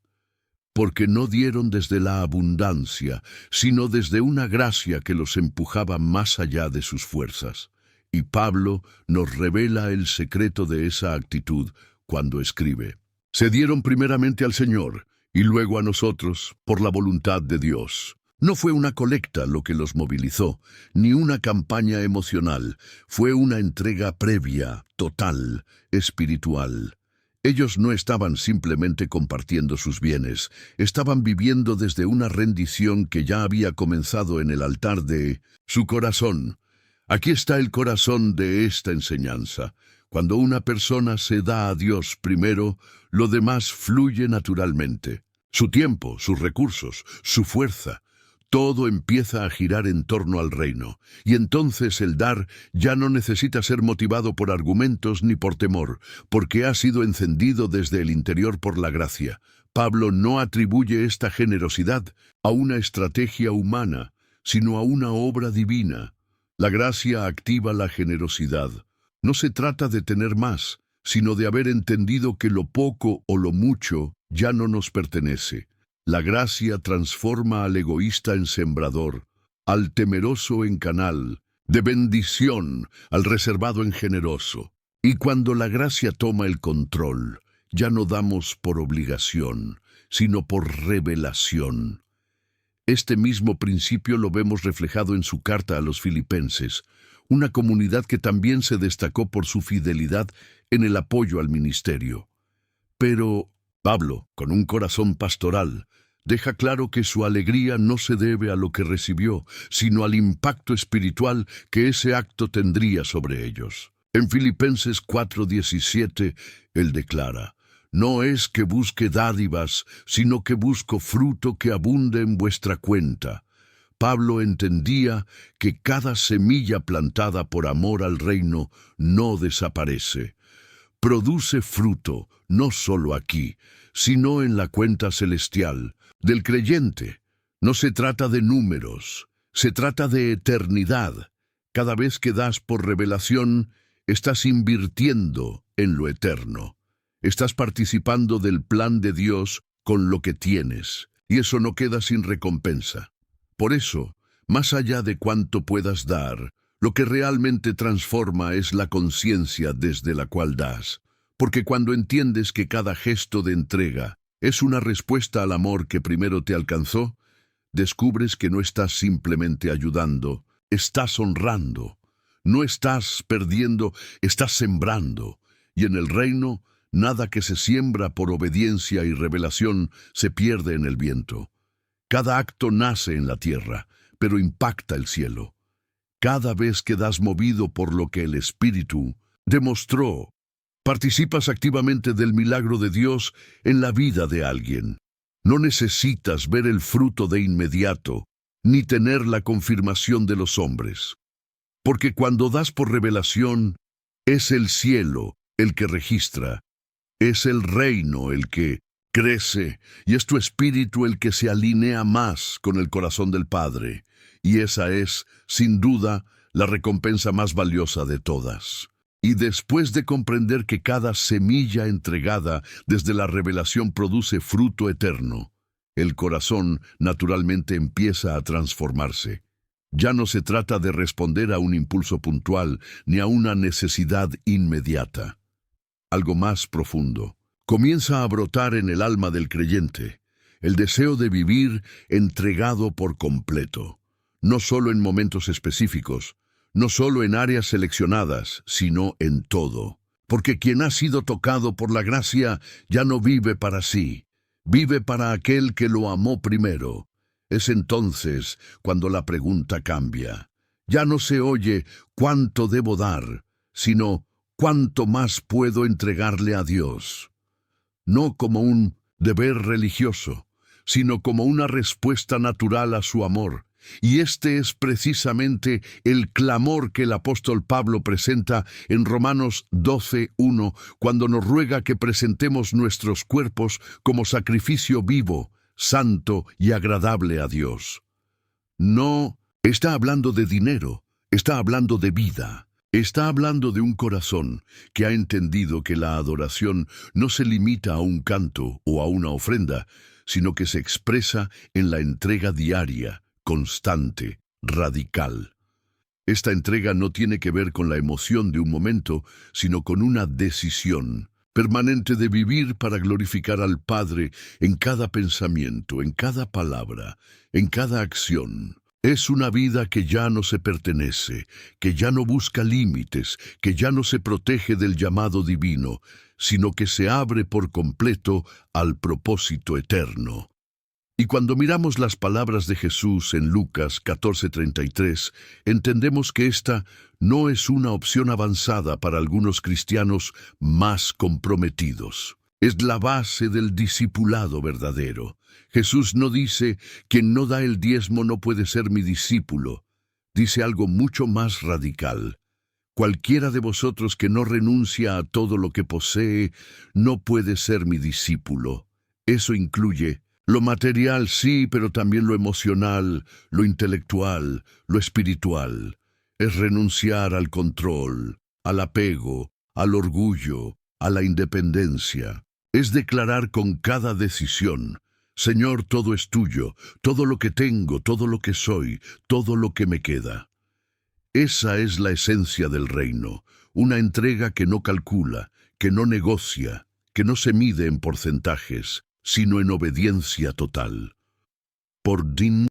Porque no dieron desde la abundancia, sino desde una gracia que los empujaba más allá de sus fuerzas. Y Pablo nos revela el secreto de esa actitud cuando escribe: se dieron primeramente al Señor y luego a nosotros por la voluntad de Dios. No fue una colecta lo que los movilizó, ni una campaña emocional, fue una entrega previa, total, espiritual. Ellos no estaban simplemente compartiendo sus bienes, estaban viviendo desde una rendición que ya había comenzado en el altar de su corazón. Aquí está el corazón de esta enseñanza. Cuando una persona se da a Dios primero, lo demás fluye naturalmente. Su tiempo, sus recursos, su fuerza, todo empieza a girar en torno al reino, y entonces el dar ya no necesita ser motivado por argumentos ni por temor, porque ha sido encendido desde el interior por la gracia. Pablo no atribuye esta generosidad a una estrategia humana, sino a una obra divina. La gracia activa la generosidad. No se trata de tener más, sino de haber entendido que lo poco o lo mucho ya no nos pertenece. La gracia transforma al egoísta en sembrador, al temeroso en canal, de bendición al reservado en generoso. Y cuando la gracia toma el control, ya no damos por obligación, sino por revelación. Este mismo principio lo vemos reflejado en su carta a los Filipenses, una comunidad que también se destacó por su fidelidad en el apoyo al ministerio. Pero Pablo, con un corazón pastoral, deja claro que su alegría no se debe a lo que recibió, sino al impacto espiritual que ese acto tendría sobre ellos. En Filipenses 4:17, él declara: no es que busque dádivas, sino que busco fruto que abunde en vuestra cuenta. Pablo entendía que cada semilla plantada por amor al reino no desaparece. Produce fruto, no solo aquí, sino en la cuenta celestial, del creyente. No se trata de números, se trata de eternidad. Cada vez que das por revelación, estás invirtiendo en lo eterno. Estás participando del plan de Dios con lo que tienes, y eso no queda sin recompensa. Por eso, más allá de cuánto puedas dar, lo que realmente transforma es la conciencia desde la cual das. Porque cuando entiendes que cada gesto de entrega es una respuesta al amor que primero te alcanzó, descubres que no estás simplemente ayudando, estás honrando. No estás perdiendo, estás sembrando. Y en el reino, nada que se siembra por obediencia y revelación se pierde en el viento. Cada acto nace en la tierra, pero impacta el cielo. Cada vez que das movido por lo que el Espíritu demostró, participas activamente del milagro de Dios en la vida de alguien. No necesitas ver el fruto de inmediato, ni tener la confirmación de los hombres. Porque cuando das por revelación, es el cielo el que registra, es el reino el que crece, y es tu espíritu el que se alinea más con el corazón del Padre, y esa es, sin duda, la recompensa más valiosa de todas. Y después de comprender que cada semilla entregada desde la revelación produce fruto eterno, el corazón naturalmente empieza a transformarse. Ya no se trata de responder a un impulso puntual ni a una necesidad inmediata. Algo más profundo comienza a brotar en el alma del creyente, el deseo de vivir entregado por completo, no solo en momentos específicos, no solo en áreas seleccionadas, sino en todo. Porque quien ha sido tocado por la gracia ya no vive para sí, vive para aquel que lo amó primero. Es entonces cuando la pregunta cambia. Ya no se oye cuánto debo dar, sino cuánto más puedo entregarle a Dios. No como un deber religioso, sino como una respuesta natural a su amor. Y este es precisamente el clamor que el apóstol Pablo presenta en Romanos 12:1, cuando nos ruega que presentemos nuestros cuerpos como sacrificio vivo, santo y agradable a Dios. No está hablando de dinero, está hablando de vida. Está hablando de un corazón que ha entendido que la adoración no se limita a un canto o a una ofrenda, sino que se expresa en la entrega diaria, constante, radical. Esta entrega no tiene que ver con la emoción de un momento, sino con una decisión permanente de vivir para glorificar al Padre en cada pensamiento, en cada palabra, en cada acción. Es una vida que ya no se pertenece, que ya no busca límites, que ya no se protege del llamado divino, sino que se abre por completo al propósito eterno. Y cuando miramos las palabras de Jesús en Lucas 14:33, entendemos que esta no es una opción avanzada para algunos cristianos más comprometidos. Es la base del discipulado verdadero. Jesús no dice: quien no da el diezmo no puede ser mi discípulo. Dice algo mucho más radical. Cualquiera de vosotros que no renuncia a todo lo que posee, no puede ser mi discípulo. Eso incluye lo material, sí, pero también lo emocional, lo intelectual, lo espiritual. Es renunciar al control, al apego, al orgullo, a la independencia. Es declarar con cada decisión: Señor, todo es tuyo, todo lo que tengo, todo lo que soy, todo lo que me queda. Esa es la esencia del reino, una entrega que no calcula, que no negocia, que no se mide en porcentajes, sino en obediencia total. Por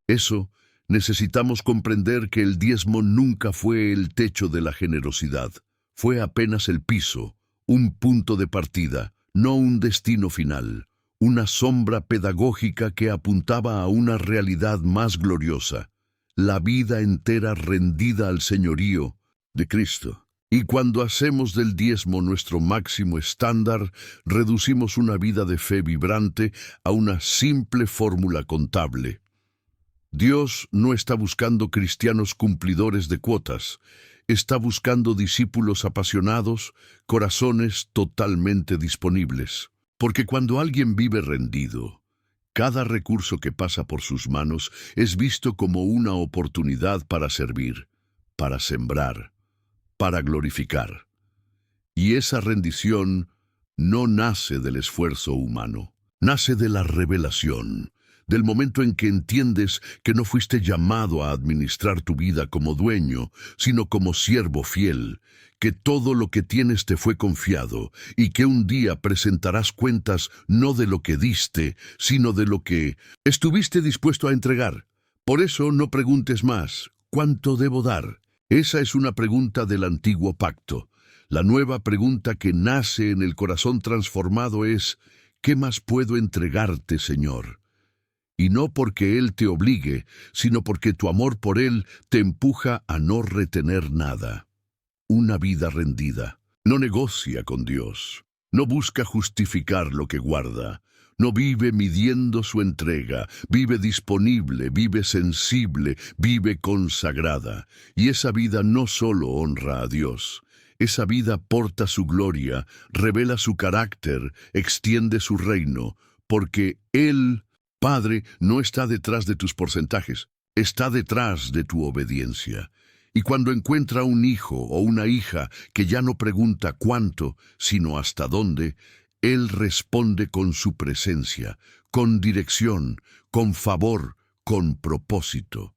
eso, necesitamos comprender que el diezmo nunca fue el techo de la generosidad. Fue apenas el piso, un punto de partida, no un destino final, una sombra pedagógica que apuntaba a una realidad más gloriosa, la vida entera rendida al señorío de Cristo. Y cuando hacemos del diezmo nuestro máximo estándar, reducimos una vida de fe vibrante a una simple fórmula contable. Dios no está buscando cristianos cumplidores de cuotas, está buscando discípulos apasionados, corazones totalmente disponibles. Porque cuando alguien vive rendido, cada recurso que pasa por sus manos es visto como una oportunidad para servir, para sembrar, para glorificar. Y esa rendición no nace del esfuerzo humano, nace de la revelación, del momento en que entiendes que no fuiste llamado a administrar tu vida como dueño, sino como siervo fiel, que todo lo que tienes te fue confiado y que un día presentarás cuentas no de lo que diste, sino de lo que estuviste dispuesto a entregar. Por eso no preguntes más: ¿cuánto debo dar? Esa es una pregunta del antiguo pacto. La nueva pregunta que nace en el corazón transformado es: ¿qué más puedo entregarte, Señor? Y no porque Él te obligue, sino porque tu amor por Él te empuja a no retener nada. Una vida rendida no negocia con Dios, no busca justificar lo que guarda, no vive midiendo su entrega, vive disponible, vive sensible, vive consagrada. Y esa vida no solo honra a Dios, esa vida porta su gloria, revela su carácter, extiende su reino, porque Él, Padre, no está detrás de tus porcentajes, está detrás de tu obediencia. Y cuando encuentra un hijo o una hija que ya no pregunta cuánto, sino hasta dónde, Él responde con su presencia, con dirección, con favor, con propósito.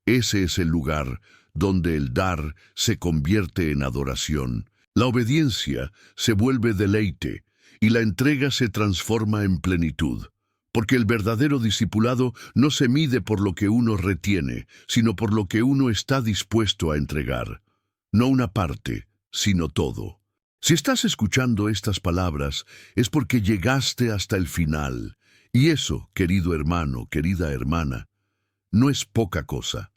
Ese es el lugar donde el dar se convierte en adoración, la obediencia se vuelve deleite y la entrega se transforma en plenitud. Porque el verdadero discipulado no se mide por lo que uno retiene, sino por lo que uno está dispuesto a entregar. No una parte, sino todo. Si estás escuchando estas palabras, es porque llegaste hasta el final. Y eso, querido hermano, querida hermana, no es poca cosa.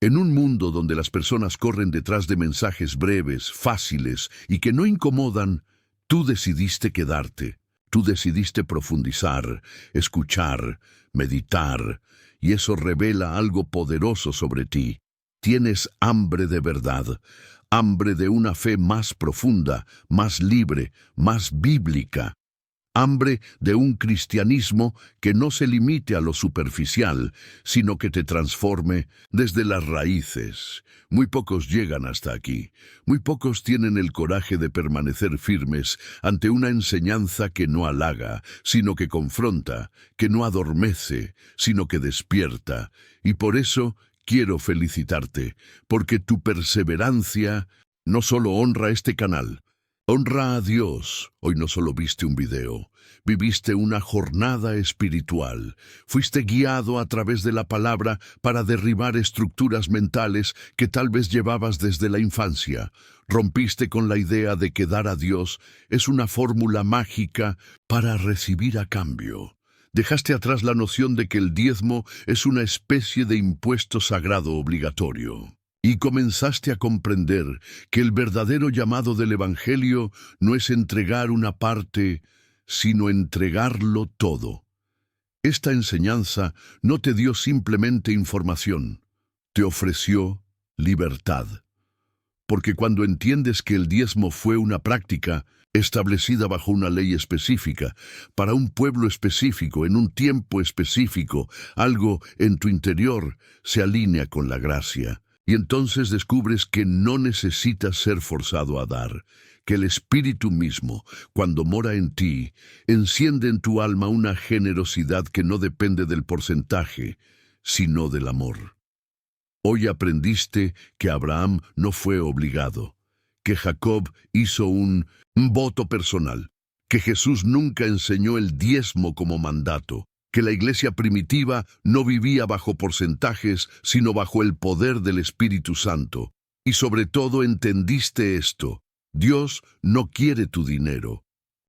En un mundo donde las personas corren detrás de mensajes breves, fáciles y que no incomodan, tú decidiste quedarte. Tú decidiste profundizar, escuchar, meditar, y eso revela algo poderoso sobre ti. Tienes hambre de verdad, hambre de una fe más profunda, más libre, más bíblica. Hambre de un cristianismo que no se limite a lo superficial, sino que te transforme desde las raíces. Muy pocos llegan hasta aquí. Muy pocos tienen el coraje de permanecer firmes ante una enseñanza que no halaga, sino que confronta, que no adormece, sino que despierta. Y por eso quiero felicitarte, porque tu perseverancia no solo honra este canal, honra a Dios. Hoy no solo viste un video, viviste una jornada espiritual. Fuiste guiado a través de la palabra para derribar estructuras mentales que tal vez llevabas desde la infancia. Rompiste con la idea de que dar a Dios es una fórmula mágica para recibir a cambio. Dejaste atrás la noción de que el diezmo es una especie de impuesto sagrado obligatorio. Y comenzaste a comprender que el verdadero llamado del Evangelio no es entregar una parte, sino entregarlo todo. Esta enseñanza no te dio simplemente información, te ofreció libertad. Porque cuando entiendes que el diezmo fue una práctica establecida bajo una ley específica, para un pueblo específico, en un tiempo específico, algo en tu interior se alinea con la gracia. Y entonces descubres que no necesitas ser forzado a dar, que el Espíritu mismo, cuando mora en ti, enciende en tu alma una generosidad que no depende del porcentaje, sino del amor. Hoy aprendiste que Abraham no fue obligado, que Jacob hizo un voto personal, que Jesús nunca enseñó el diezmo como mandato, que la iglesia primitiva no vivía bajo porcentajes, sino bajo el poder del Espíritu Santo. Y sobre todo entendiste esto: Dios no quiere tu dinero,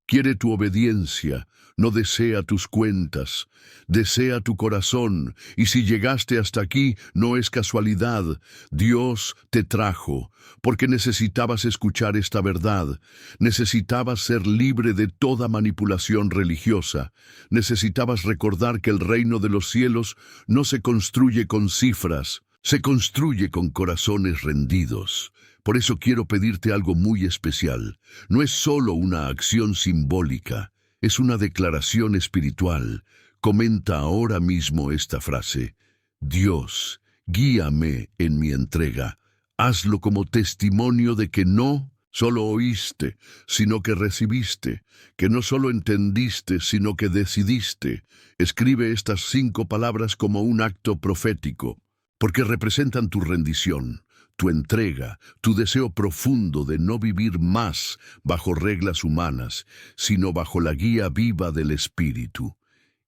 quiere tu obediencia, no desea tus cuentas, desea tu corazón. Y si llegaste hasta aquí, no es casualidad. Dios te trajo, porque necesitabas escuchar esta verdad. Necesitabas ser libre de toda manipulación religiosa. Necesitabas recordar que el reino de los cielos no se construye con cifras, se construye con corazones rendidos. Por eso quiero pedirte algo muy especial. No es solo una acción simbólica, es una declaración espiritual. Comenta ahora mismo esta frase: Dios, guíame en mi entrega. Hazlo como testimonio de que no solo oíste, sino que recibiste, que no solo entendiste, sino que decidiste. Escribe estas 5 palabras como un acto profético, porque representan tu rendición, tu entrega, tu deseo profundo de no vivir más bajo reglas humanas, sino bajo la guía viva del Espíritu.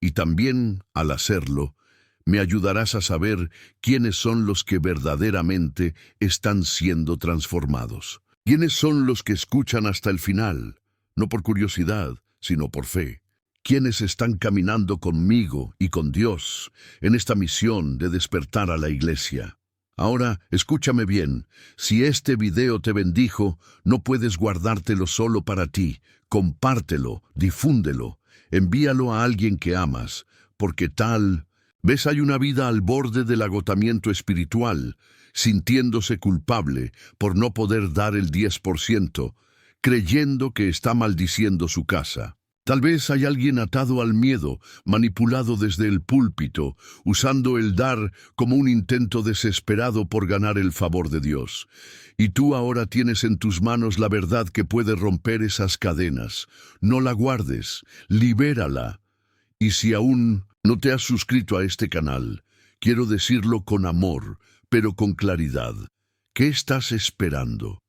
Y también, al hacerlo, me ayudarás a saber quiénes son los que verdaderamente están siendo transformados. ¿Quiénes son los que escuchan hasta el final? No por curiosidad, sino por fe. ¿Quiénes están caminando conmigo y con Dios en esta misión de despertar a la iglesia? Ahora, escúchame bien. Si este video te bendijo, no puedes guardártelo solo para ti. Compártelo, difúndelo, envíalo a alguien que amas, porque ves, hay una vida al borde del agotamiento espiritual, sintiéndose culpable por no poder dar el 10%, creyendo que está maldiciendo su casa. Tal vez hay alguien atado al miedo, manipulado desde el púlpito, usando el dar como un intento desesperado por ganar el favor de Dios. Y tú ahora tienes en tus manos la verdad que puede romper esas cadenas. No la guardes, libérala. Y si aún no te has suscrito a este canal, quiero decirlo con amor, pero con claridad. ¿Qué estás esperando?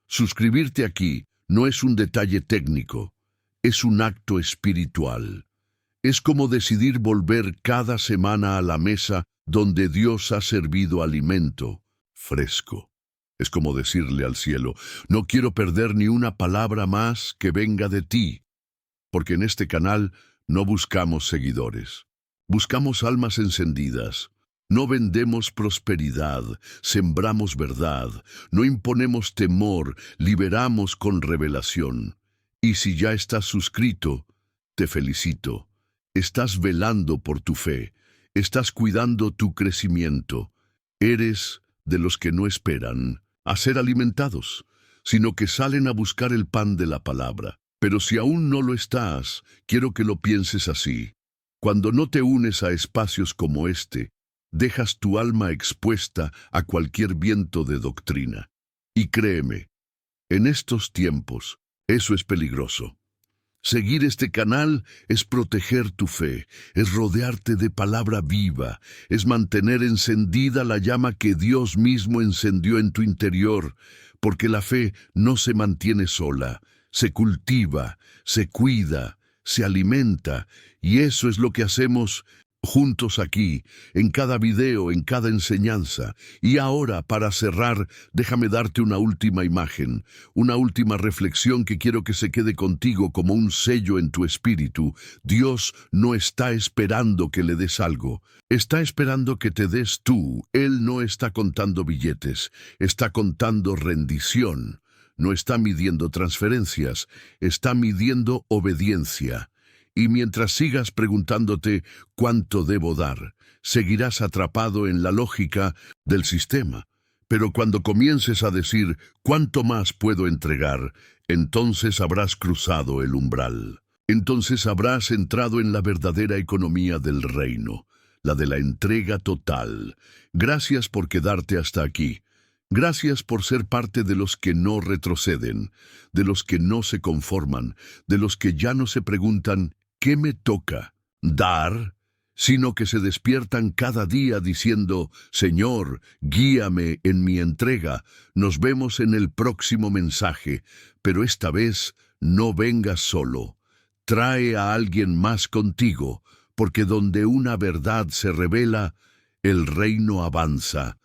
Suscribirte aquí no es un detalle técnico. Es un acto espiritual. Es como decidir volver cada semana a la mesa donde Dios ha servido alimento fresco. Es como decirle al cielo, no quiero perder ni una palabra más que venga de ti, porque en este canal no buscamos seguidores. Buscamos almas encendidas. No vendemos prosperidad, sembramos verdad, no imponemos temor, liberamos con revelación. Y si ya estás suscrito, te felicito. Estás velando por tu fe, estás cuidando tu crecimiento. Eres de los que no esperan a ser alimentados, sino que salen a buscar el pan de la palabra. Pero si aún no lo estás, quiero que lo pienses así. Cuando no te unes a espacios como este, dejas tu alma expuesta a cualquier viento de doctrina. Y créeme, en estos tiempos, eso es peligroso. Seguir este canal es proteger tu fe, es rodearte de palabra viva, es mantener encendida la llama que Dios mismo encendió en tu interior, porque la fe no se mantiene sola, se cultiva, se cuida, se alimenta, y eso es lo que hacemos juntos aquí, en cada video, en cada enseñanza. Y ahora, para cerrar, déjame darte una última imagen, una última reflexión que quiero que se quede contigo como un sello en tu espíritu. Dios no está esperando que le des algo, está esperando que te des tú. Él no está contando billetes, está contando rendición. No está midiendo transferencias, está midiendo obediencia. Y mientras sigas preguntándote cuánto debo dar, seguirás atrapado en la lógica del sistema. Pero cuando comiences a decir cuánto más puedo entregar, entonces habrás cruzado el umbral. Entonces habrás entrado en la verdadera economía del reino, la de la entrega total. Gracias por quedarte hasta aquí. Gracias por ser parte de los que no retroceden, de los que no se conforman, de los que ya no se preguntan ¿qué me toca dar?, sino que se despiertan cada día diciendo, Señor, guíame en mi entrega. Nos vemos en el próximo mensaje, pero esta vez no vengas solo. Trae a alguien más contigo, porque donde una verdad se revela, el reino avanza.